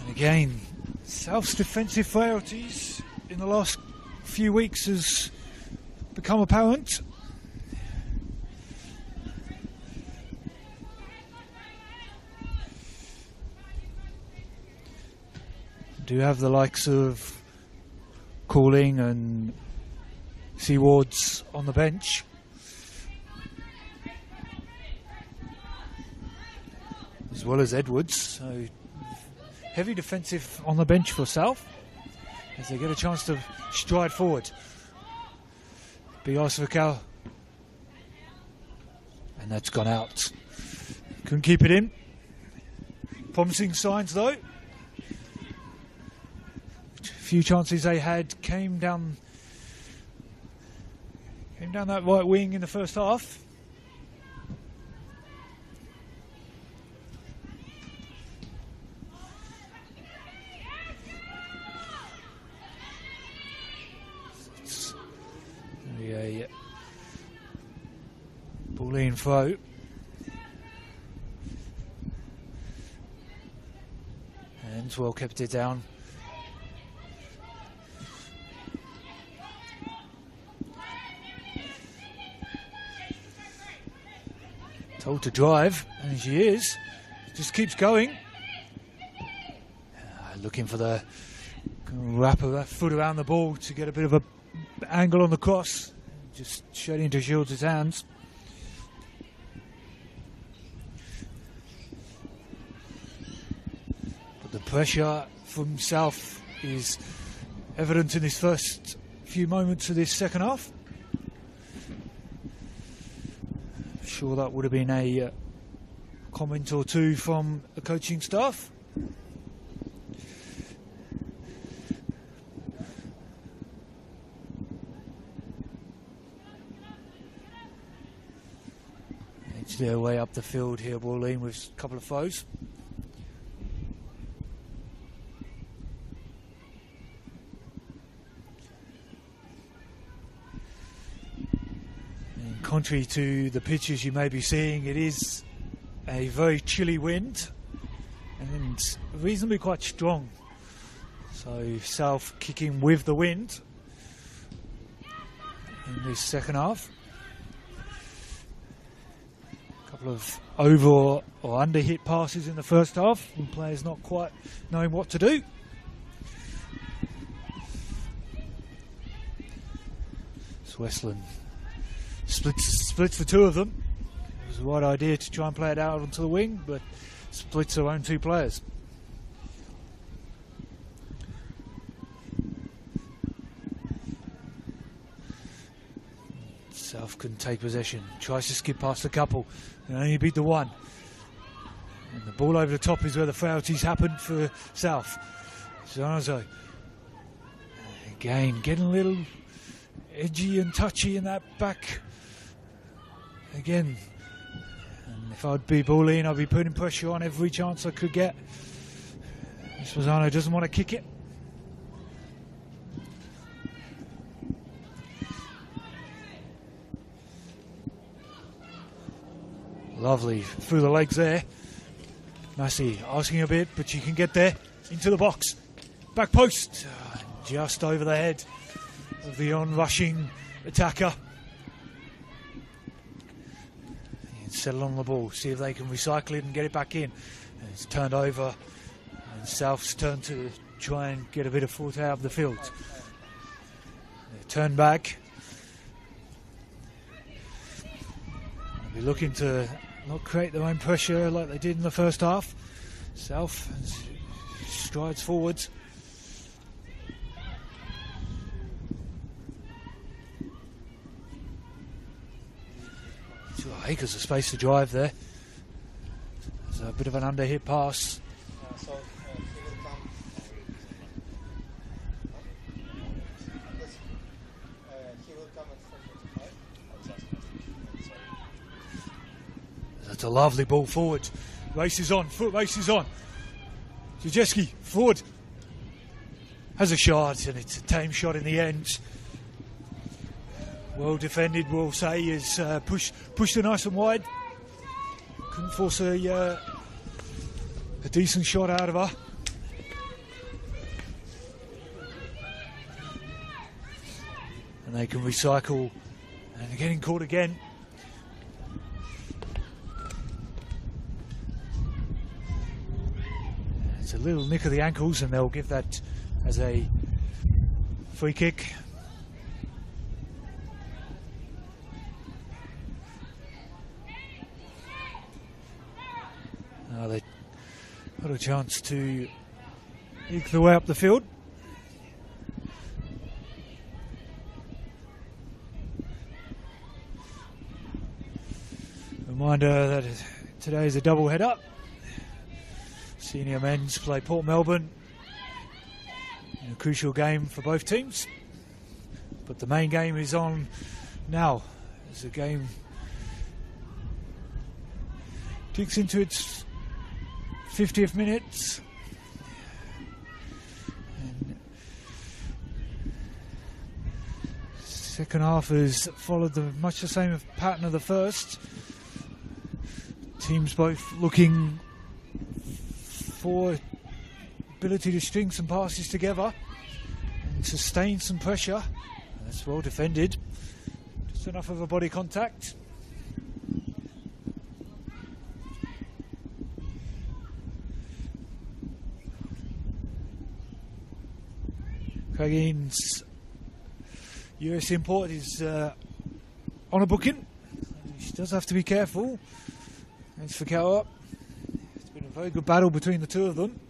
And again, South's defensive frailties in the last few weeks has become apparent. Do have the likes of Calling and Seawards on the bench. As well as Edwards. So heavy defensive on the bench for South as they get a chance to stride forward. Big ice for Cal. And that's gone out. Couldn't keep it in. Promising signs though. A few chances they had came down that right wing in the first half. It's a Bulleen throw. And well kept it down. Told to drive, and she is. Just keeps going. Looking for the wrap of her foot around the ball to get a bit of an angle on the cross. Just straight into Shields' hands. But the pressure from South is evident in this first few moments of this second half. Sure, that would have been a comment or two from the coaching staff. Edge their way up the field here, Bulleen, with a couple of foes. Contrary to the pictures you may be seeing, it is a very chilly wind and reasonably quite strong. So South kicking with the wind in this second half. A couple of over or under hit passes in the first half, and players not quite knowing what to do. So Westland splits the two of them. was the right idea to try and play it out onto the wing, but splits their own two players. South can take possession, tries to skip past a couple, and only beat the one. And the ball over the top is where the frailties happened for South. Zanazo, again, getting a little edgy and touchy in that back. Again, and if I'd be Bulleen, I'd be putting pressure on every chance I could get. Zanazo doesn't want to kick it. Lovely through the legs there. Massey asking a bit, but she can get there into the box. Back post, just over the head of the on-rushing attacker. And settle on the ball, see if they can recycle it and get it back in. And it's turned over, and South's turn to try and get a bit of foot out of the field. They turn back. They'll be looking to not create their own pressure like they did in the first half. South strides forwards. 2 acres of space to drive there. There's a bit of an underhit pass. That's a lovely ball forward. Race is on, foot race is on. Jajeski forward. Has a shot, and it's a tame shot in the end. Well defended, we'll say, is pushed her nice and wide. Couldn't force a decent shot out of her. And they can recycle, and they're getting caught again. It's a little nick of the ankles, and they'll give that as a free kick. They got a chance to eke the way up the field. Reminder that today is a double header. Senior men's play Port Melbourne in a crucial game for both teams, but the main game is on now as the game kicks into its 50th minute. And second half has followed much the same pattern of the first. Teams both looking for ability to string some passes together and sustain some pressure. That's well defended. Just enough of a body contact. Craigeen's US import is on a booking. She does have to be careful. Thanks for Fukawa. It's been a very good battle between the two of them.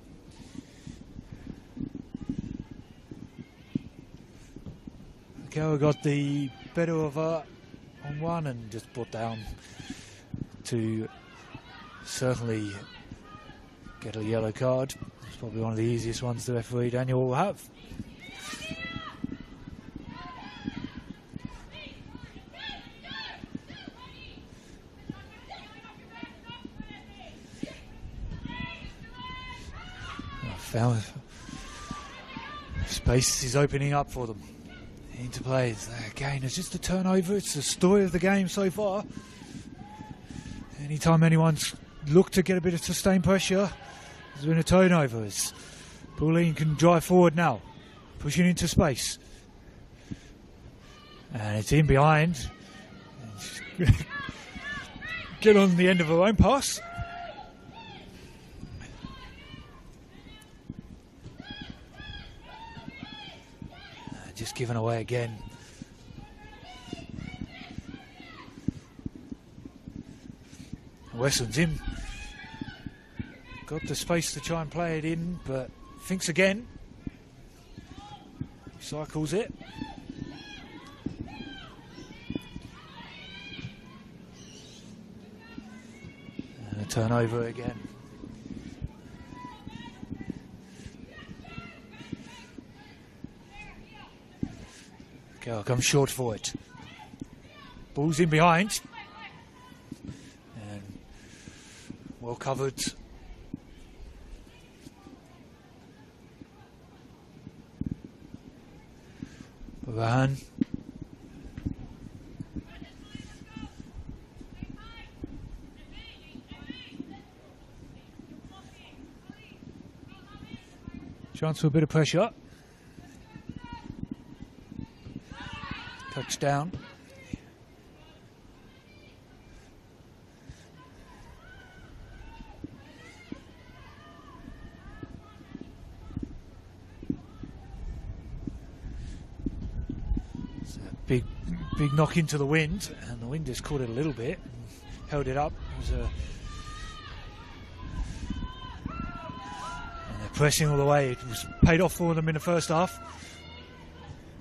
Fukawa got the better of her on one and just brought down to certainly get a yellow card. It's probably one of the easiest ones the referee Daniel will have. Found space is opening up for them. Interplay again. It's just a turnover. It's the story of the game so far. Anytime anyone's looked to get a bit of sustained pressure, there's been a turnover. Bulleen can drive forward now, pushing into space, and it's in behind. Get on the end of her own pass. Just given away again. Westland's in. Got the space to try and play it in, but thinks again. Cycles it. And a turnover again. Girl comes short for it. Ball's in behind. And well covered. Van. Chance for a bit of pressure. Touchdown. Big knock into the wind, and the wind just caught it a little bit and held it up. It was and they're pressing all the way. It was paid off for them in the first half.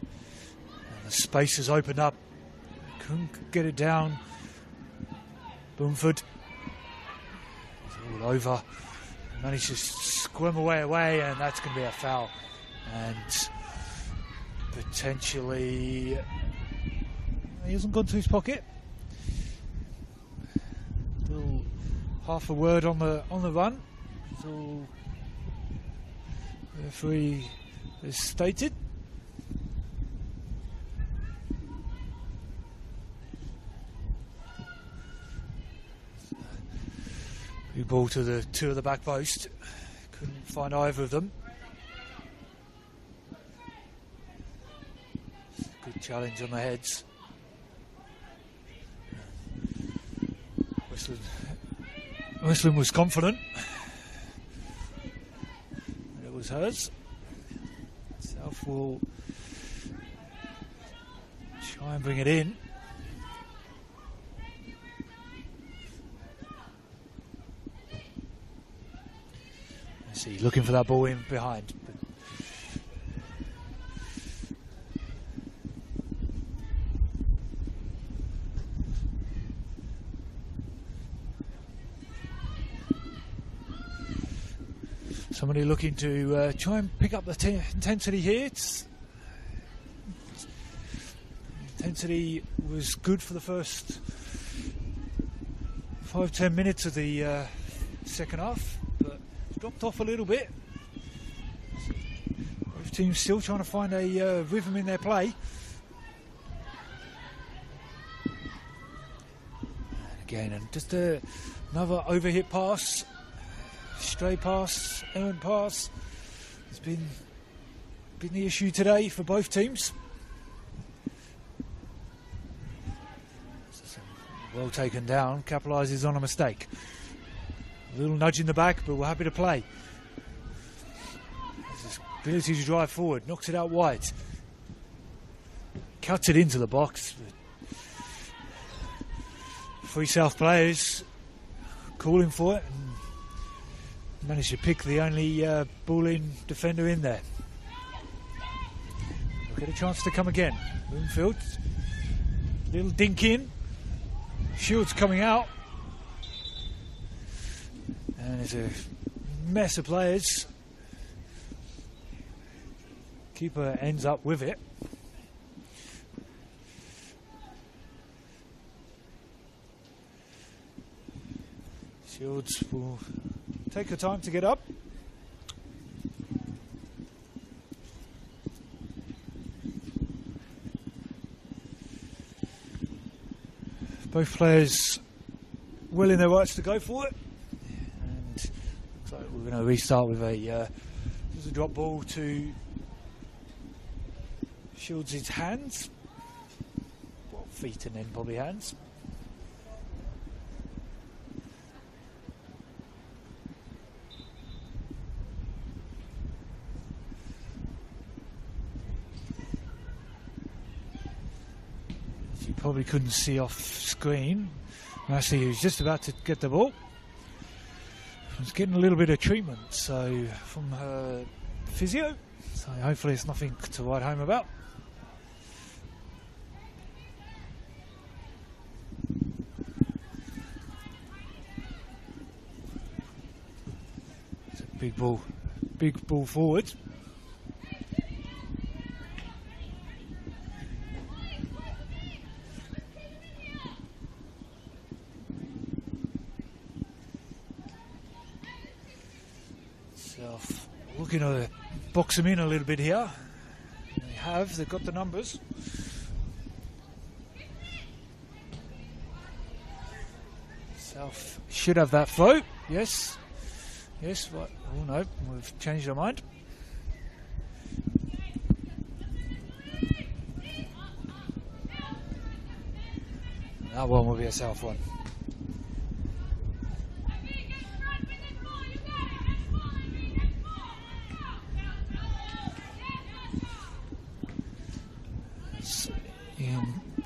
And the space has opened up. Couldn't get it down. Boomford is all over. Managed to squirm away, and that's going to be a foul. And potentially... He hasn't gone to his pocket. Still half a word on the run. So referee has stated. Big ball to the two of the back post. Couldn't find either of them. Good challenge on the heads. Westland was confident. It was hers. South will try and bring it in. Let's see, looking for that ball in behind. Somebody looking to try and pick up the intensity here. Intensity was good for the first 5-10 minutes of the second half, but it's dropped off a little bit. Both teams still trying to find a rhythm in their play. And again, and just another overhit pass. Stray pass, errant pass has been the issue today for both teams. Well taken down, capitalises on a mistake. A little nudge in the back, but we're happy to play. There's this ability to drive forward, knocks it out wide. Cuts it into the box. Three South players calling for it. Managed to pick the only Bulleen defender in there. We'll get a chance to come again. Bloomfield, little dink in. Shields coming out. And there's a mess of players. Keeper ends up with it. Shields will take her time to get up. Both players well in their rights to go for it. And looks like we're going to restart with a drop ball to Shields' hands. Well, feet and then probably hands. Probably couldn't see off screen. Actually, he was just about to get the ball. He was getting a little bit of treatment, so from her physio. So hopefully it's nothing to write home about. It's a big ball forward. Looking to box them in a little bit here. They've got the numbers. South should have that flow. Yes. Yes, what? Oh no, we've changed our mind. That one will be a South one.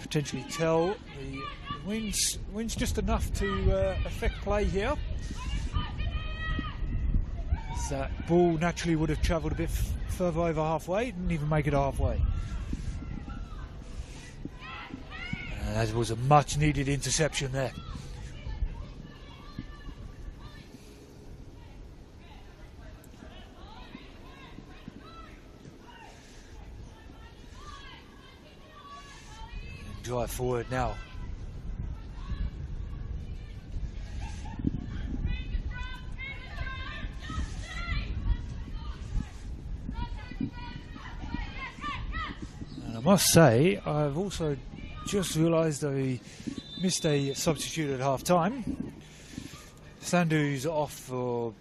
Potentially tell the wind's just enough to affect play here. As that ball naturally would have travelled a bit further over halfway, didn't even make it halfway. And that was a much needed interception there. Drive forward now. And I must say, I've also just realised I missed a substitute at half time. Sandhu's off for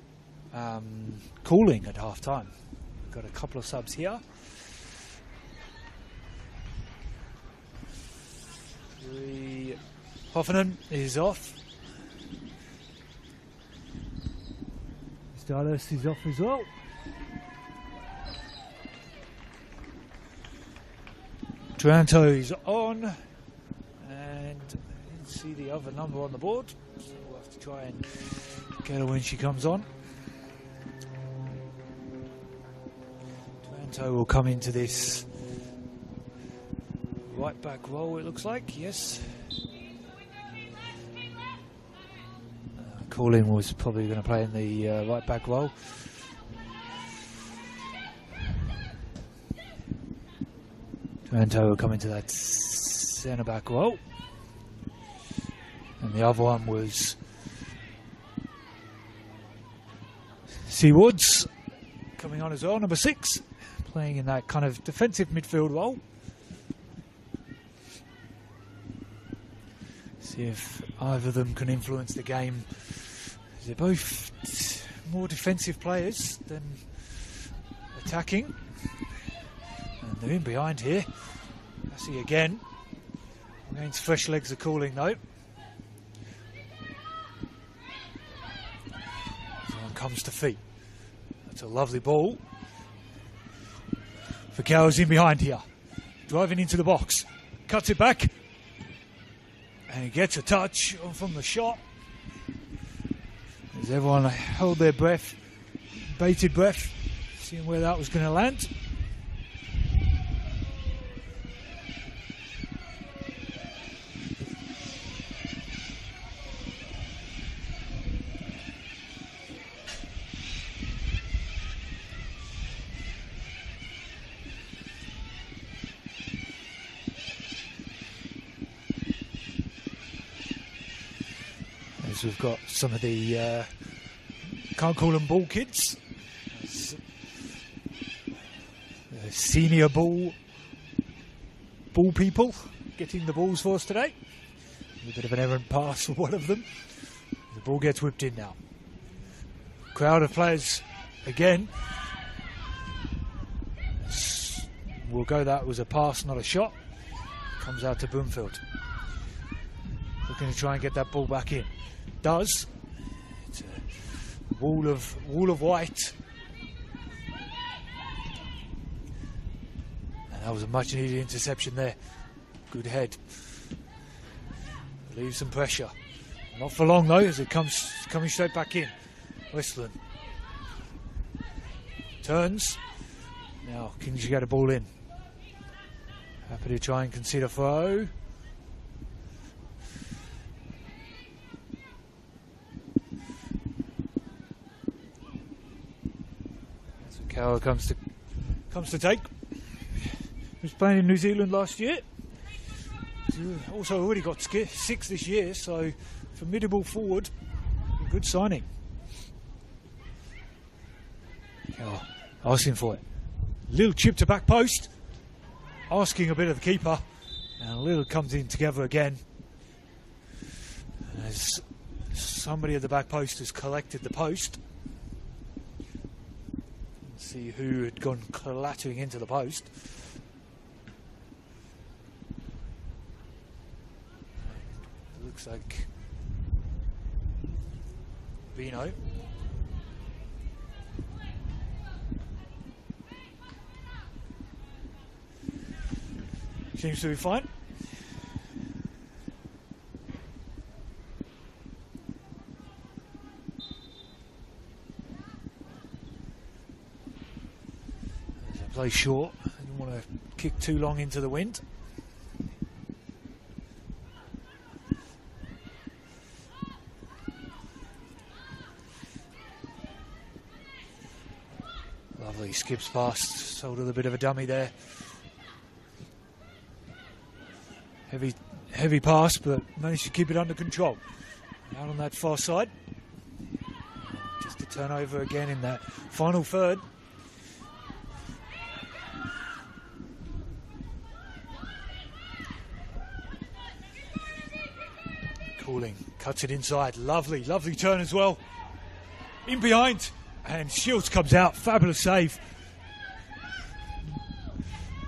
cooling at half time. We've got a couple of subs here. Hoffenen is off. Stardust is off as well. Taranto is on. And I didn't see the other number on the board, so we'll have to try and get her when she comes on. Taranto will come into this right back role, it looks like, yes. Colin was probably going to play in the right back role. Taranto will come into that centre back role. And the other one was Seawoods coming on as well, number 6, playing in that kind of defensive midfield role. See if either of them can influence the game. They're both more defensive players than attacking. And they're in behind here. I see again. Against fresh legs are cooling though. Someone comes to feet. That's a lovely ball. Fakau's in behind here. Driving into the box. Cuts it back. And he gets a touch from the shot. As everyone held their breath, bated breath, seeing where that was going to land. We've got some of the can't call them ball kids, senior ball people getting the balls for us today. A bit of an errant pass for one of them. The ball gets whipped in now. Crowd of players again. We'll go, that was a pass, not a shot. Comes out to Broomfield. Looking to try and get that ball back in. Does. It's a wall of white. And that was a much needed interception there. Good head. Leaves some pressure. Not for long though, as it comes coming straight back in. Westland turns. Now can she get a ball in? Happy to try and concede a throw. So Carroll comes to take. He was playing in New Zealand last year. Also already got 6 this year, so formidable forward. A good signing. Oh, asking for it. Little chip to back post. Asking a bit of the keeper. And Little comes in together again. As somebody at the back post has collected the post. Let's see who had gone clattering into the post. Looks like Vino. Seems to be fine. As I play short, I don't want to kick too long into the wind. Lovely skips past, sold with a bit of a dummy there. Heavy pass, but managed to keep it under control. Out on that far side. Just a turnover again in that final third. Cooling, cuts it inside. Lovely turn as well. In behind, and Shields comes out. Fabulous save.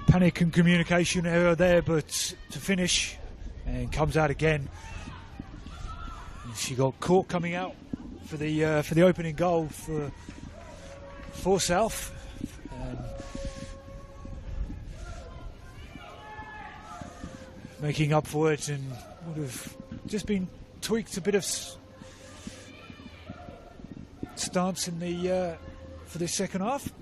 Panic and communication error there, but to finish, and comes out again. And she got caught coming out for the opening goal for South. And making up for it, and would have just been tweaked a bit of stance in the for this second half.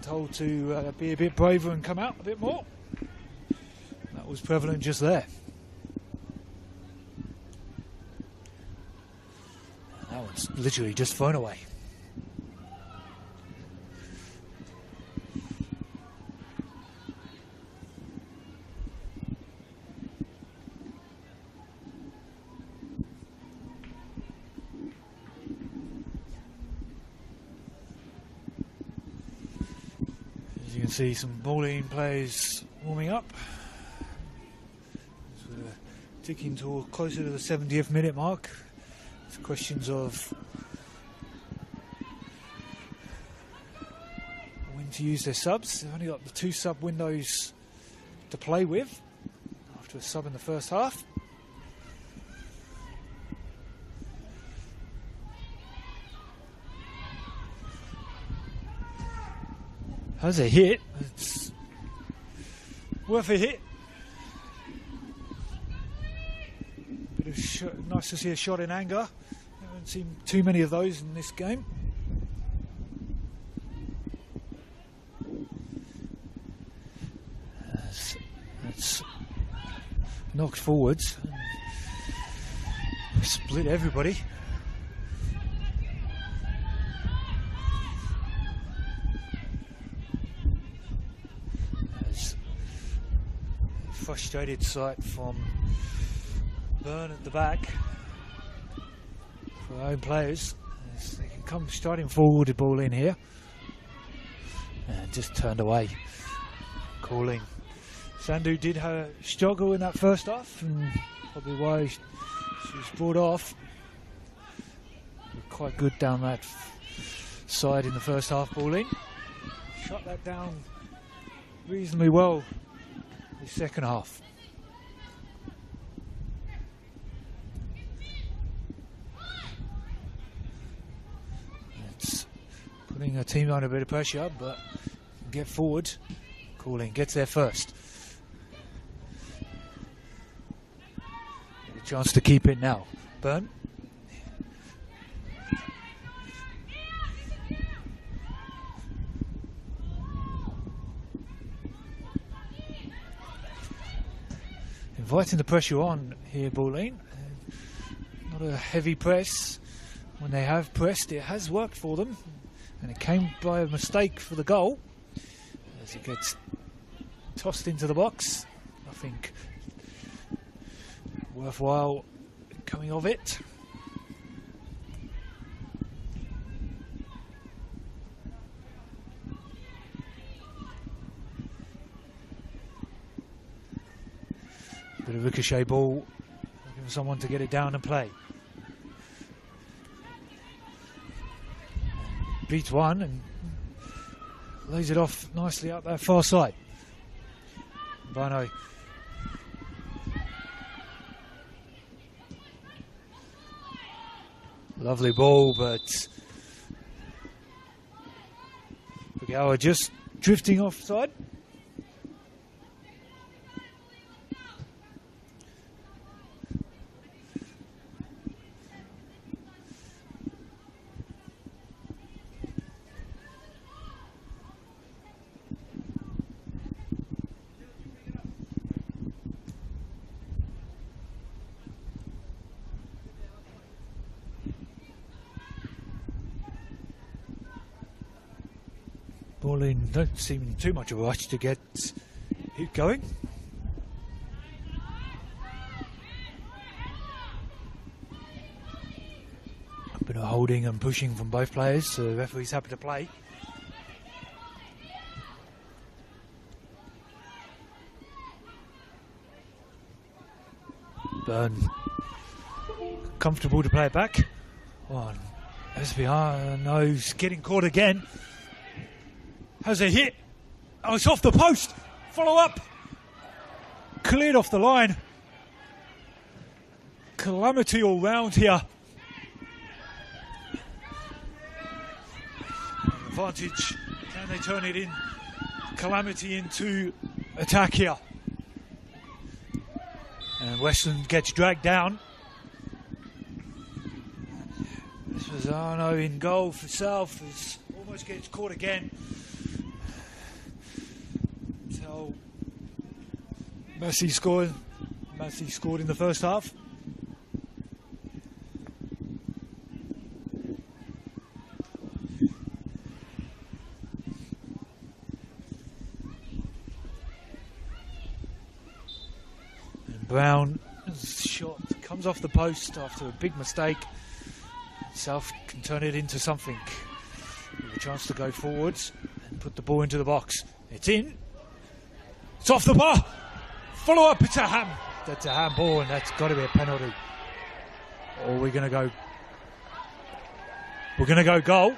Told to be a bit braver and come out a bit more. That was prevalent just there. That one's literally just thrown away. You can see some Bulleen players warming up. So we're ticking closer to the 70th minute mark. It's questions of when to use their subs. They've only got the 2 sub windows to play with after a sub in the first half. That's a hit. It's worth a hit. Nice to see a shot in anger. Haven't seen too many of those in this game. That's knocked forwards. Split everybody. Frustrated sight from Burn at the back for our own players. As they can come striding forward to ball in here. And just turned away. Calling. Sandhu did struggle in that first half, and probably why she was brought off. Quite good down that side in the first half, Bulleen. Shut that down reasonably well the second half. It's putting a team under a bit of pressure, but get forward. Calling gets there first. Chance to keep it now. Burn. Inviting the pressure on here, Bulleen. Not a heavy press. When they have pressed, it has worked for them. And it came by a mistake for the goal. As it gets tossed into the box. Nothing worthwhile coming of it. Bit of ricochet ball, looking for someone to get it down and play. Beats one and lays it off nicely up that far side. Bono. Lovely ball, but Bugawa just drifting offside. Bulleen don't seem in too much of a rush to get it going. A bit of holding and pushing from both players, so the referee's happy to play. Burn. Comfortable to play it back. Oh, SBR, no, he's getting caught again. Has a hit. Oh, it's off the post. Follow up. Cleared off the line. Calamity all round here. Advantage. Can they turn it in? Calamity into attack here. And Western gets dragged down. This was Arno in goal for South. Almost gets caught again. So Massey scored. Massey scored in the first half. And Brown's shot comes off the post after a big mistake. South can turn it into something. With a chance to go forwards and put the ball into the box. It's in. It's off the bar. Follow up. It's a That's a handball, and that's got to be a penalty. Or we're going to go. We're going to go goal.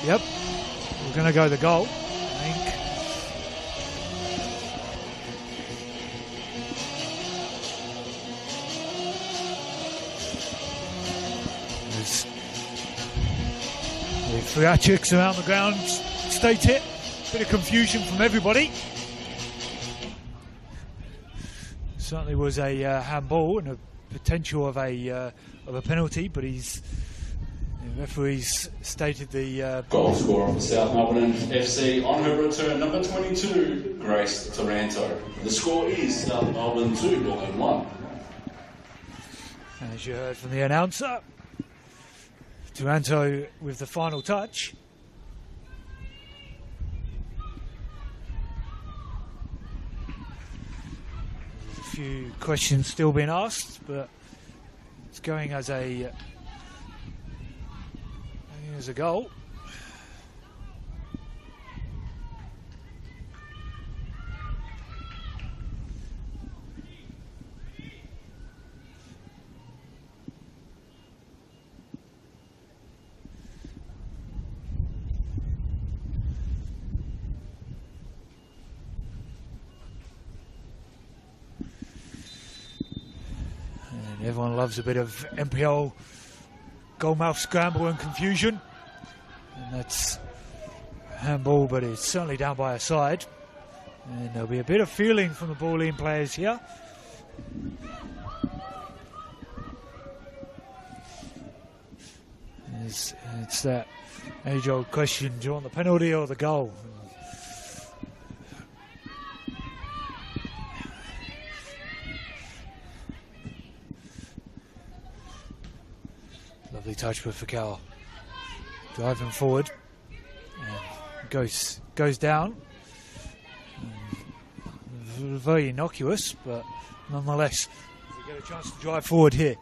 Yep. We're going to go the goal. I think. There's three chicks around the ground. State it. Bit of confusion from everybody. Certainly was a handball and a potential of a penalty, but the referees stated the goal scorer for South Melbourne FC on her return, number 22, Grace Taranto. The score is South Melbourne 2, Bulleen 1. As you heard from the announcer, Taranto with the final touch. Few questions still being asked, but it's going as a goal. Everyone loves a bit of NPL goalmouth scramble and confusion. And that's handball, but it's certainly down by a side. And there'll be a bit of feeling from the Bulleen players here It's that age-old question, do you want the penalty or the goal? Lovely touch with Fakal. Driving forward. And goes down. Very innocuous, but nonetheless, we get a chance to drive forward here.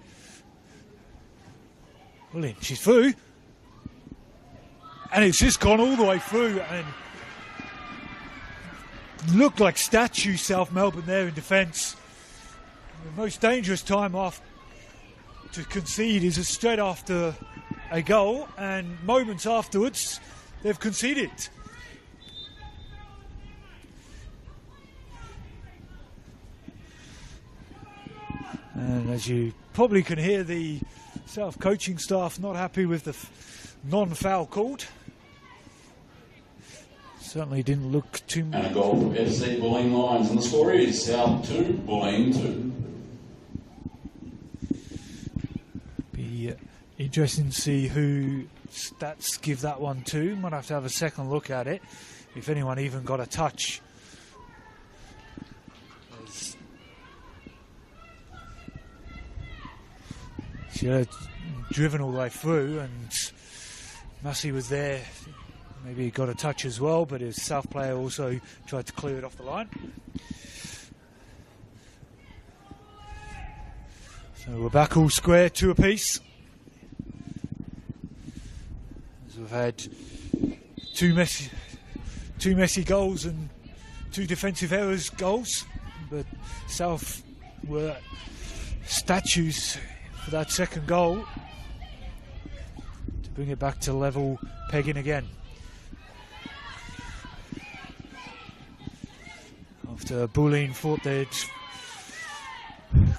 Bulleen, she's through. And it's just gone all the way through and looked like statue South Melbourne there in defence. The most dangerous time off to concede is straight after a goal, and moments afterwards they've conceded. And as you probably can hear, the South coaching staff not happy with the non-foul called. Certainly didn't look too much. And a goal for FC Bulleen Lions, and the score is South 2, Bulleen 2. Be interesting to see who stats give that one to. Might have to have a second look at it, if anyone even got a touch. She had driven all the way through, and Massey was there. Maybe he got a touch as well, but his South player also tried to clear it off the line. So we're back all square, 2 apiece. As we've had two messy goals and 2 defensive errors goals, but South were statues for that second goal to bring it back to level pegging again. After Bulleen thought they'd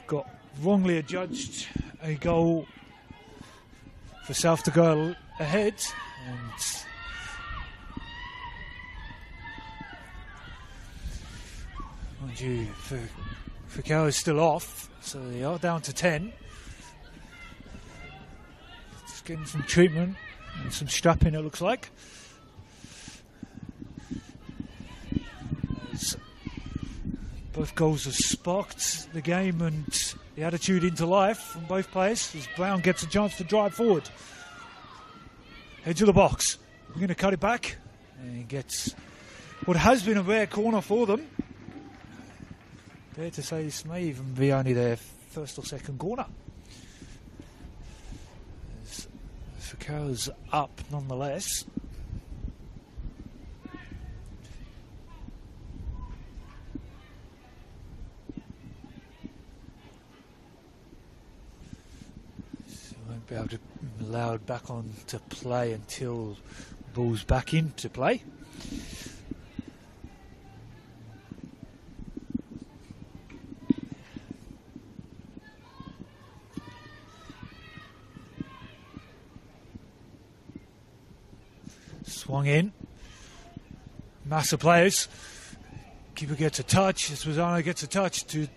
got wrongly adjudged a goal for South to go ahead, and mind you, Fakao is still off, so they are down to 10. Just getting some treatment and some strapping, it looks like. Both goals have sparked the game and the attitude into life from both players as Brown gets a chance to drive forward. Edge of the box. We're going to cut it back. And he gets what has been a rare corner for them. Dare to say this may even be only their first or second corner. Fakau's up nonetheless. Be able to be allowed back on to play until the ball's back into play. Swung in. Mass of players. Keeper gets a touch. Susanna gets a touch to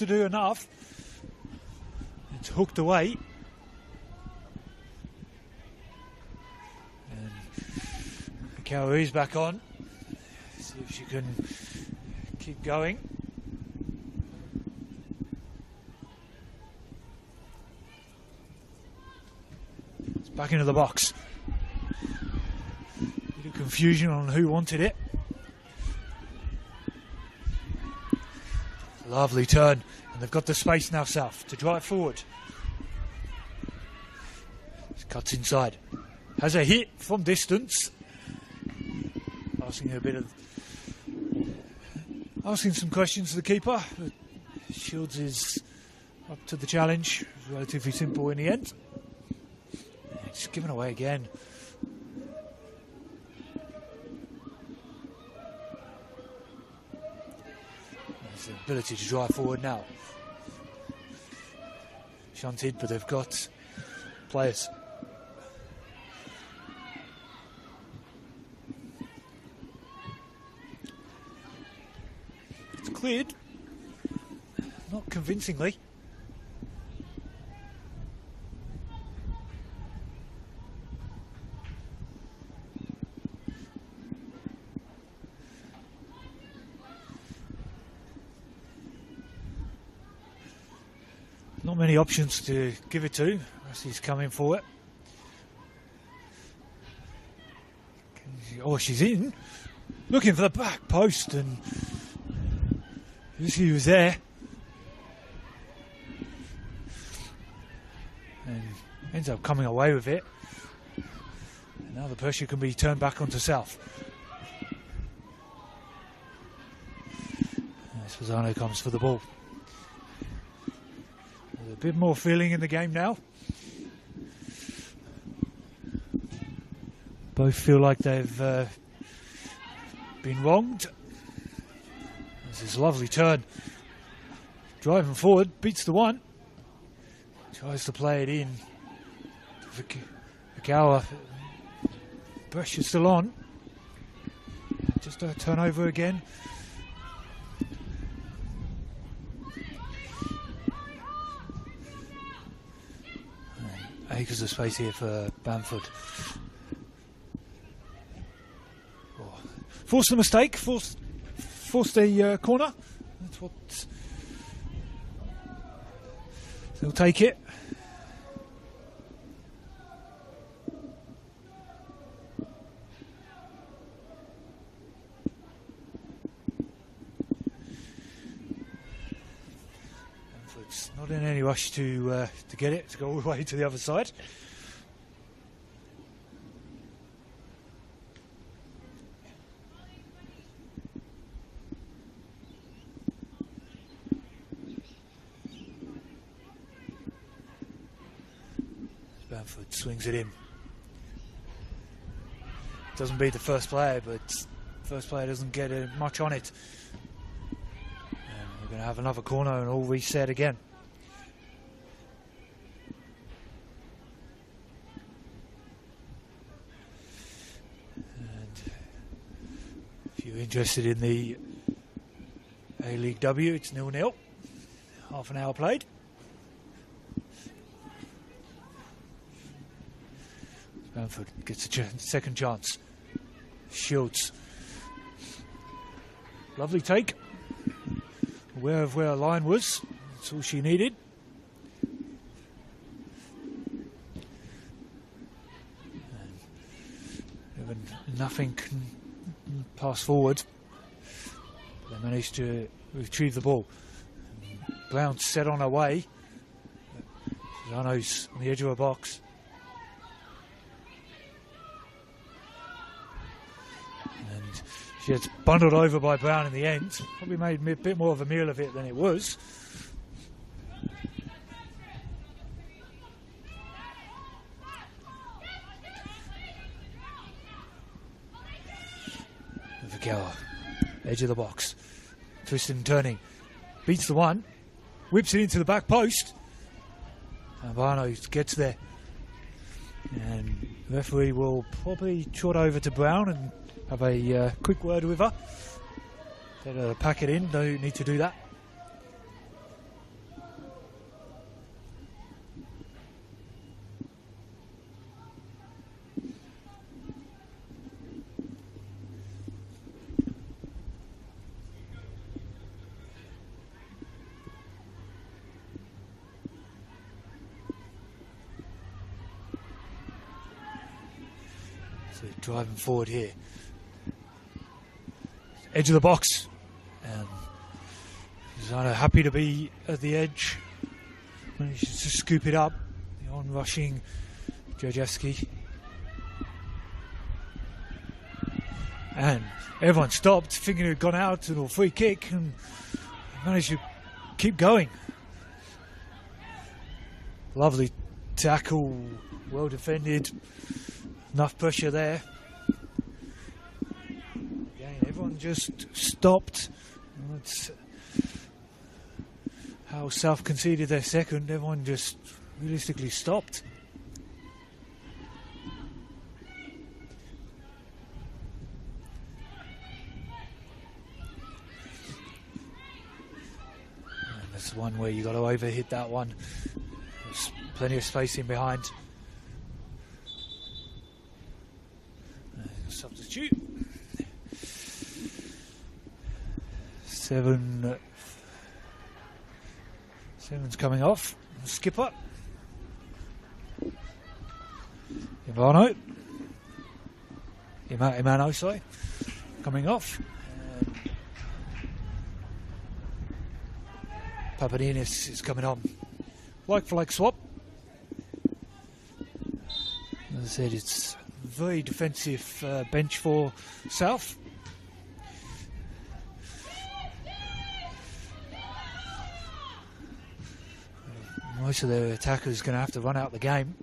do enough. It's hooked away. Kaui's back on. See if she can keep going. It's back into the box. Bit of confusion on who wanted it. Lovely turn, and they've got the space now, South, to drive forward. Cuts inside. Has a hit from distance. Asking some questions to the keeper. Shields is up to the challenge. It was relatively simple in the end. It's given away again. There's the ability to drive forward now. Shunted, but they've got players. Cleared. not convincingly. Not many options to give it to as he's coming for it. Oh, she's in, looking for the back post, and she was there. And ends up coming away with it. And now the pressure can be turned back onto South. Fasano comes for the ball. There's a bit more feeling in the game now. Both feel like they've been wronged. There's this lovely turn. Driving forward, beats the one. Tries to play it in. Vikawa. Pressure's still on. Just a turnover again. Acres of space here for Bamford. Forced a mistake, forced a corner. That's what. They'll take it. Bamford's not in any rush to get it, to go all the way to the other side. Bamford swings it in. Doesn't beat the first player, but first player doesn't get much on it. And we're going to have another corner and all reset again. And if you're interested in the A-League W, it's 0-0. Half an hour played. Bamford gets a second chance. Shields. Lovely take. Aware of where her line was. That's all she needed. And nothing can pass forward. They managed to retrieve the ball. Brown set on her way. Zano's on the edge of her box. She gets bundled over by Brown in the end. Probably made a bit more of a meal of it than it was. Vikawa, edge of the box. Twisting and turning. Beats the one. Whips it into the back post. Albano gets there. And the referee will probably trot over to Brown and have a quick word with her. Let her pack it in, no need to do that. So driving forward here. Edge of the box, and Zano happy to be at the edge. Manages to scoop it up. The on-rushing Jajewski. And everyone stopped, thinking it had gone out to a free kick, and managed to keep going. Lovely tackle, well defended. Enough pressure there. Everyone just stopped. That's how South conceded their second. Everyone just realistically stopped. And It's one where you got to overhit that one. There's plenty of space in behind. Substitute. Seven's coming off. Skipper. Imano, sorry. Coming off. Papadinus is coming on. Like for like swap. As I said, it's very defensive bench for South. Most of their attackers are going to have to run out the game.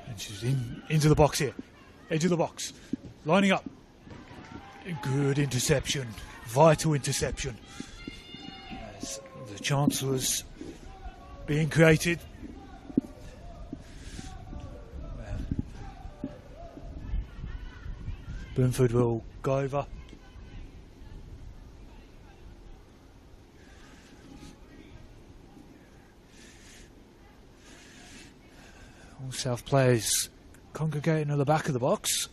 And she's into the box here. Edge of the box. Lining up. Good interception. Vital interception. As the chance was being created. Boomford will go over. All South players congregating at the back of the box.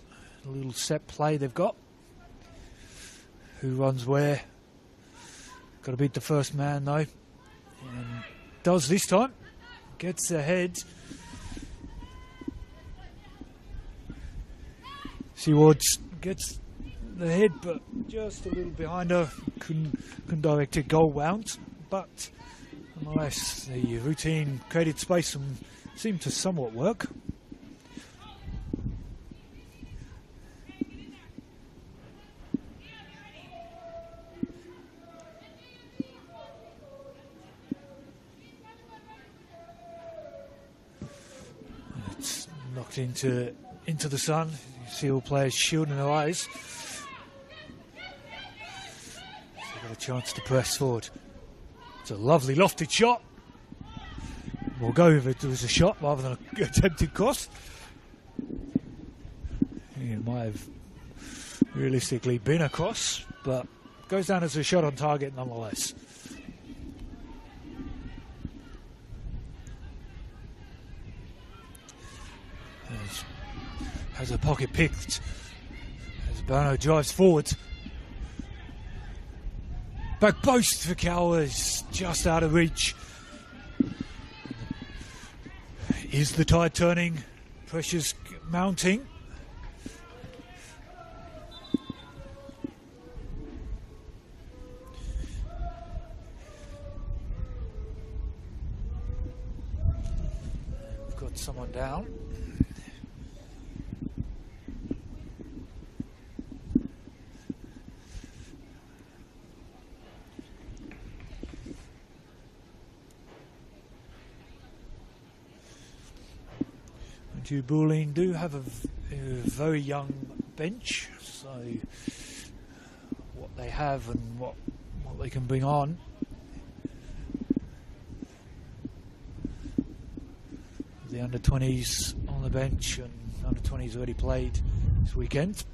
A little set play they've got. Who runs where? Got to beat the first man though. And does this time. Gets ahead. Seawards gets the head, but just a little behind her. Couldn't direct it goal wound, but nonetheless, the routine created space and seemed to somewhat work. It's knocked into the sun. You see all players shielding their eyes. They've got a chance to press forward. It's a lovely lofted shot. We'll go if it was a shot rather than an attempted cross. It might have realistically been a cross, but goes down as a shot on target nonetheless. Has a pocket picked as Bono drives forward. Back post for Cowers, just out of reach. Is the tide turning? Pressure's mounting. We've got someone down. Bulleen do have a very young bench, so what they have and what they can bring on. The under-20s on the bench, and under-20s already played this weekend.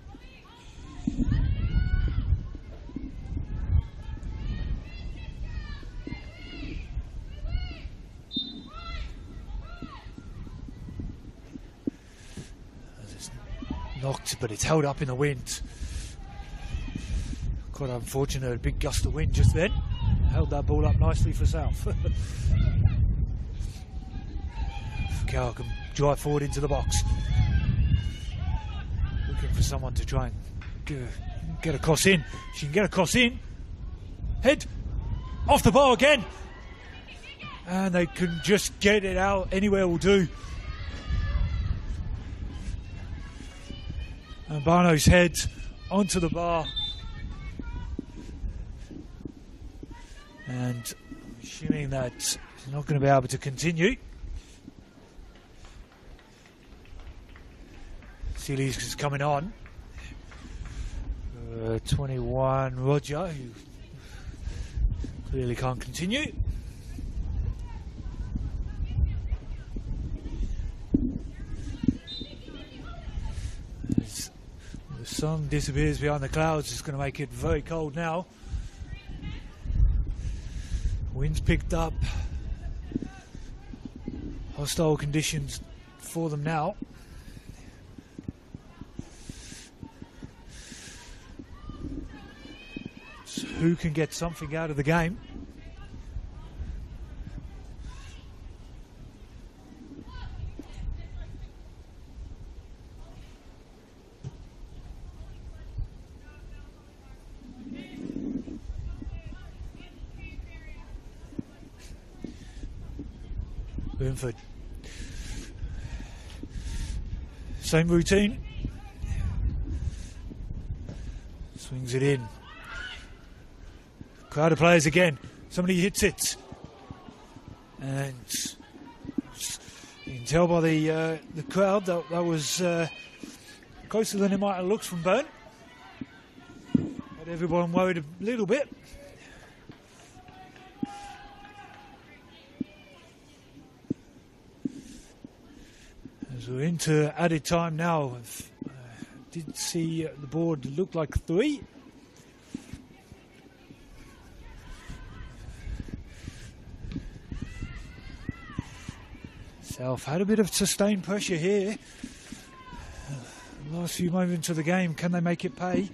Knocked, but it's held up in the wind. Quite unfortunate, a big gust of wind just then. Held that ball up nicely for South. Cow can drive forward into the box. Looking for someone to try and get a cross in. She can get a cross in. Head off the bar again. And they can just get it out. Anywhere will do. And Barno's head onto the bar. And assuming that he's not going to be able to continue. Seeley's is coming on. 21 Roger, who clearly can't continue. sun disappears behind the clouds. It's going to make it very cold now. Wind's picked up. Hostile conditions for them now. So who can get something out of the game? Burnford. Same routine. Swings it in. Crowd of players again. Somebody hits it. And you can tell by the crowd that was closer than it might have looked from Burn. Had everyone worried a little bit. As we're into added time now, did see the board look like 3. South had a bit of sustained pressure here. Last few moments of the game, can they make it pay?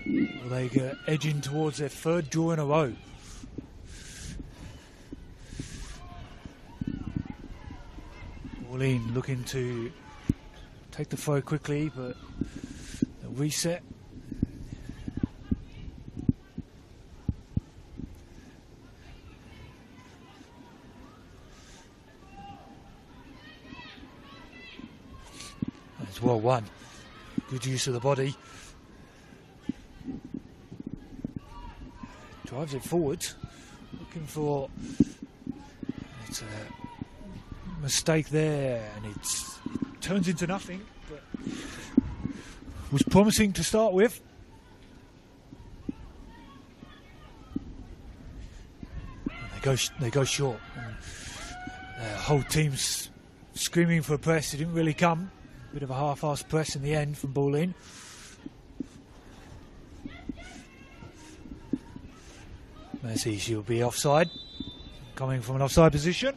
Will they go edging towards their 3rd draw in a row? Bulleen looking to take the throw quickly, but a reset. It's well won. Good use of the body. Drives it forward. Looking for... It's a mistake there, and it turns into nothing, but was promising to start with. And they go short. The whole team's screaming for a press. It didn't really come. Bit of a half-assed press in the end from Bulleen. Mercy, she'll be offside, coming from an offside position.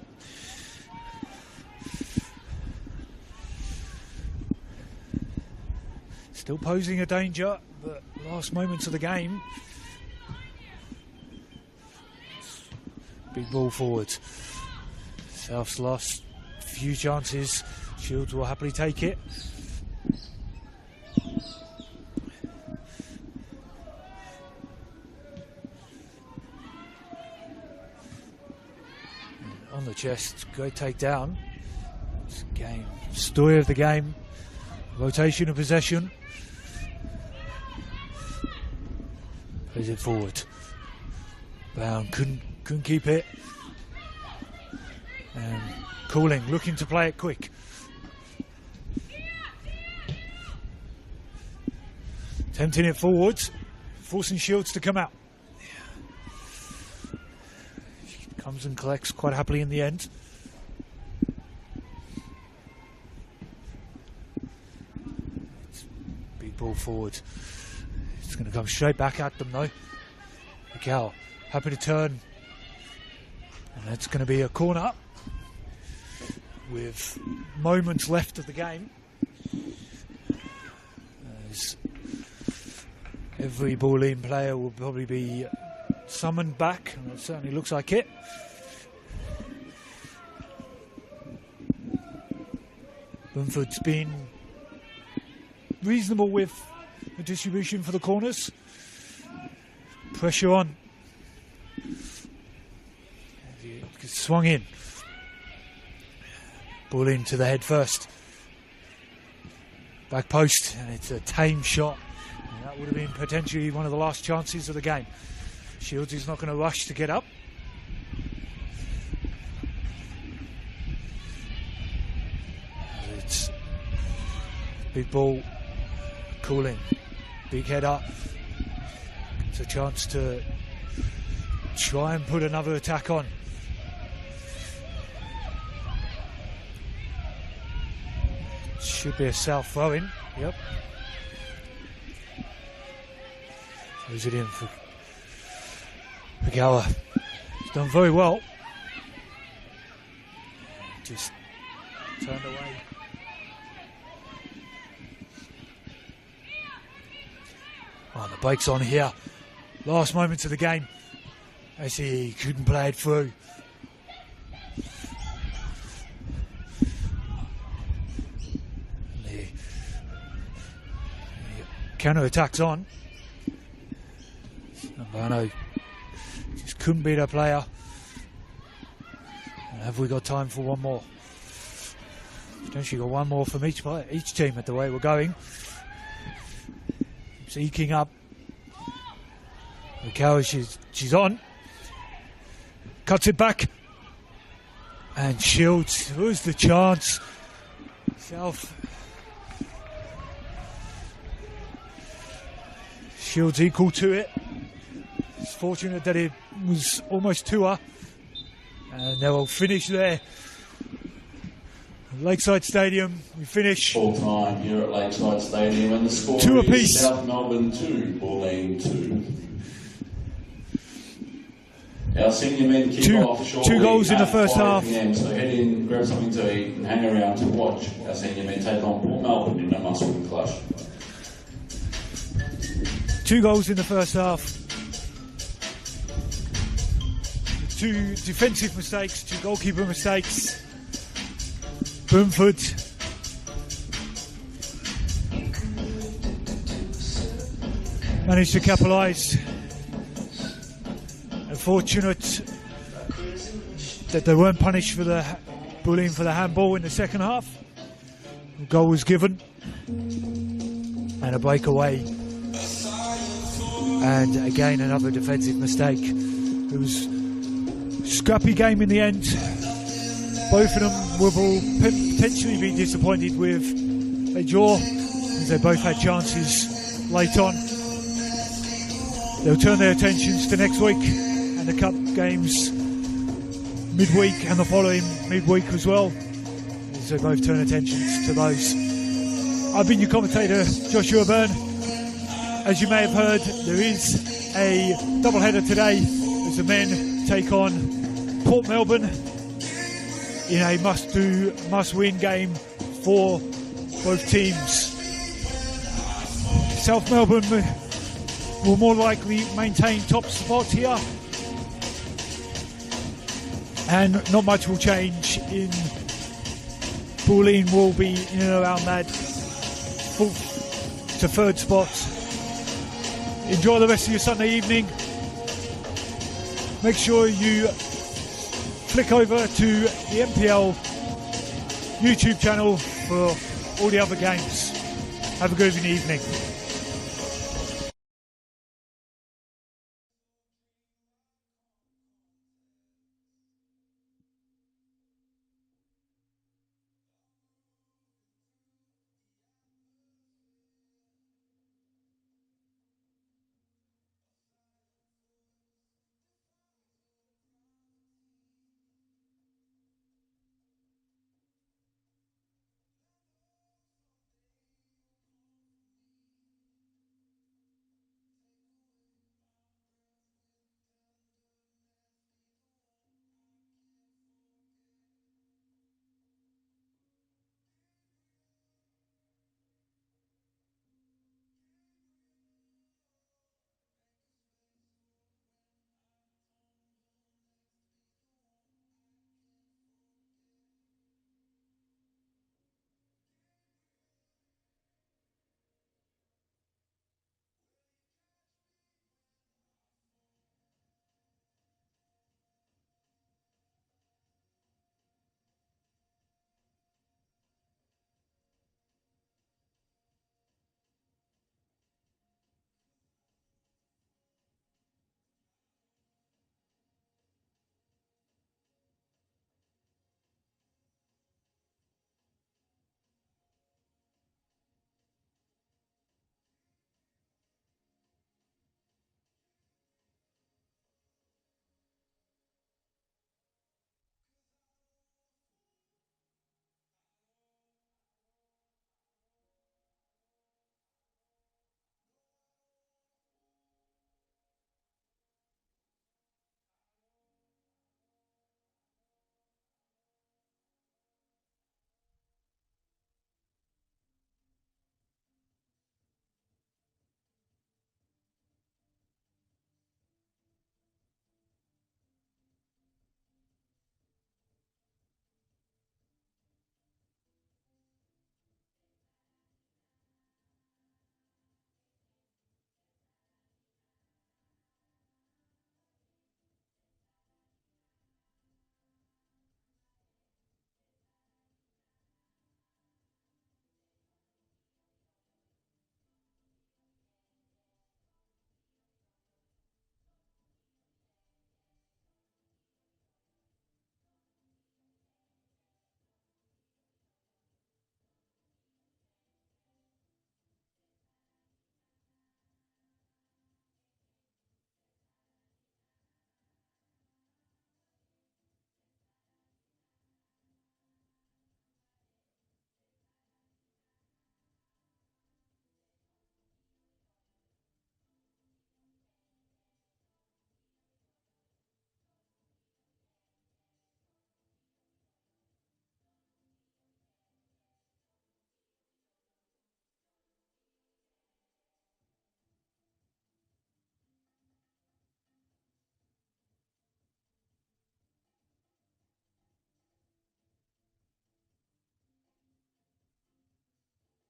Still posing a danger, but last moments of the game. Big ball forward. South's lost a few chances. Shields will happily take it. On the chest, great takedown. Game. Story of the game. Rotation of possession. Plays it forward. Brown couldn't keep it. And Cooling looking to play it quick. Tempting it forwards, forcing Shields to come out. Comes and collects quite happily in the end. Big ball forward. It's going to come straight back at them though. Miguel happy to turn. And that's going to be a corner with moments left of the game. As every Bulleen player will probably be summoned back, and it certainly looks like it. Burnford's been reasonable with the distribution for the corners. Pressure on. Swung in. Bulleen to the head first. Back post, and it's a tame shot. And that would have been potentially one of the last chances of the game. Shields is not going to rush to get up. It's big ball, Cooling, big head up. It's a chance to try and put another attack on. Should be a South throw-in. Yep. Throws it in for Gower. He's done very well. Just turned away. Oh, the break's on here. Last moments of the game. As he couldn't play it through. The counter-attack's on. Nambano just couldn't beat a player. And have we got time for one more? Potentially got one more from each team at the way we're going. Keeps eking up. Mikawa, she's on. Cuts it back. And Shields, who's the chance? South. Shields equal to it. It's fortunate that it was almost to her. And they'll finish there. Lakeside Stadium, we finish. Full time here at Lakeside Stadium, and the score two is apiece. South Melbourne 2, Bulleen 2. Our senior men kick off shortly. 2 goals in the first half. PM, so head in, grab something to eat, and hang around to watch our senior men take on Port Melbourne in a must-win clash. 2 goals in the first half. 2 defensive mistakes, 2 goalkeeper mistakes. Brimford managed to capitalise. Unfortunate that they weren't punished for the Bulleen for the handball in the second half. A goal was given and a breakaway, and again another defensive mistake. It was a scrappy game in the end. Both of them will potentially be disappointed with a draw, as they both had chances late on. They'll turn their attentions to next week and the cup games midweek and the following midweek as well, as they both turn attentions to those. I've been your commentator, Joshua Byrne. As you may have heard, there is a doubleheader today as the men take on Port Melbourne in a must-win game for both teams. South Melbourne will more likely maintain top spot here, and not much will change. In Bulleen will be in and around that 4th to 3rd spot. Enjoy the rest of your Sunday evening. Make sure you flick over to the NPL YouTube channel for all the other games. Have a good evening.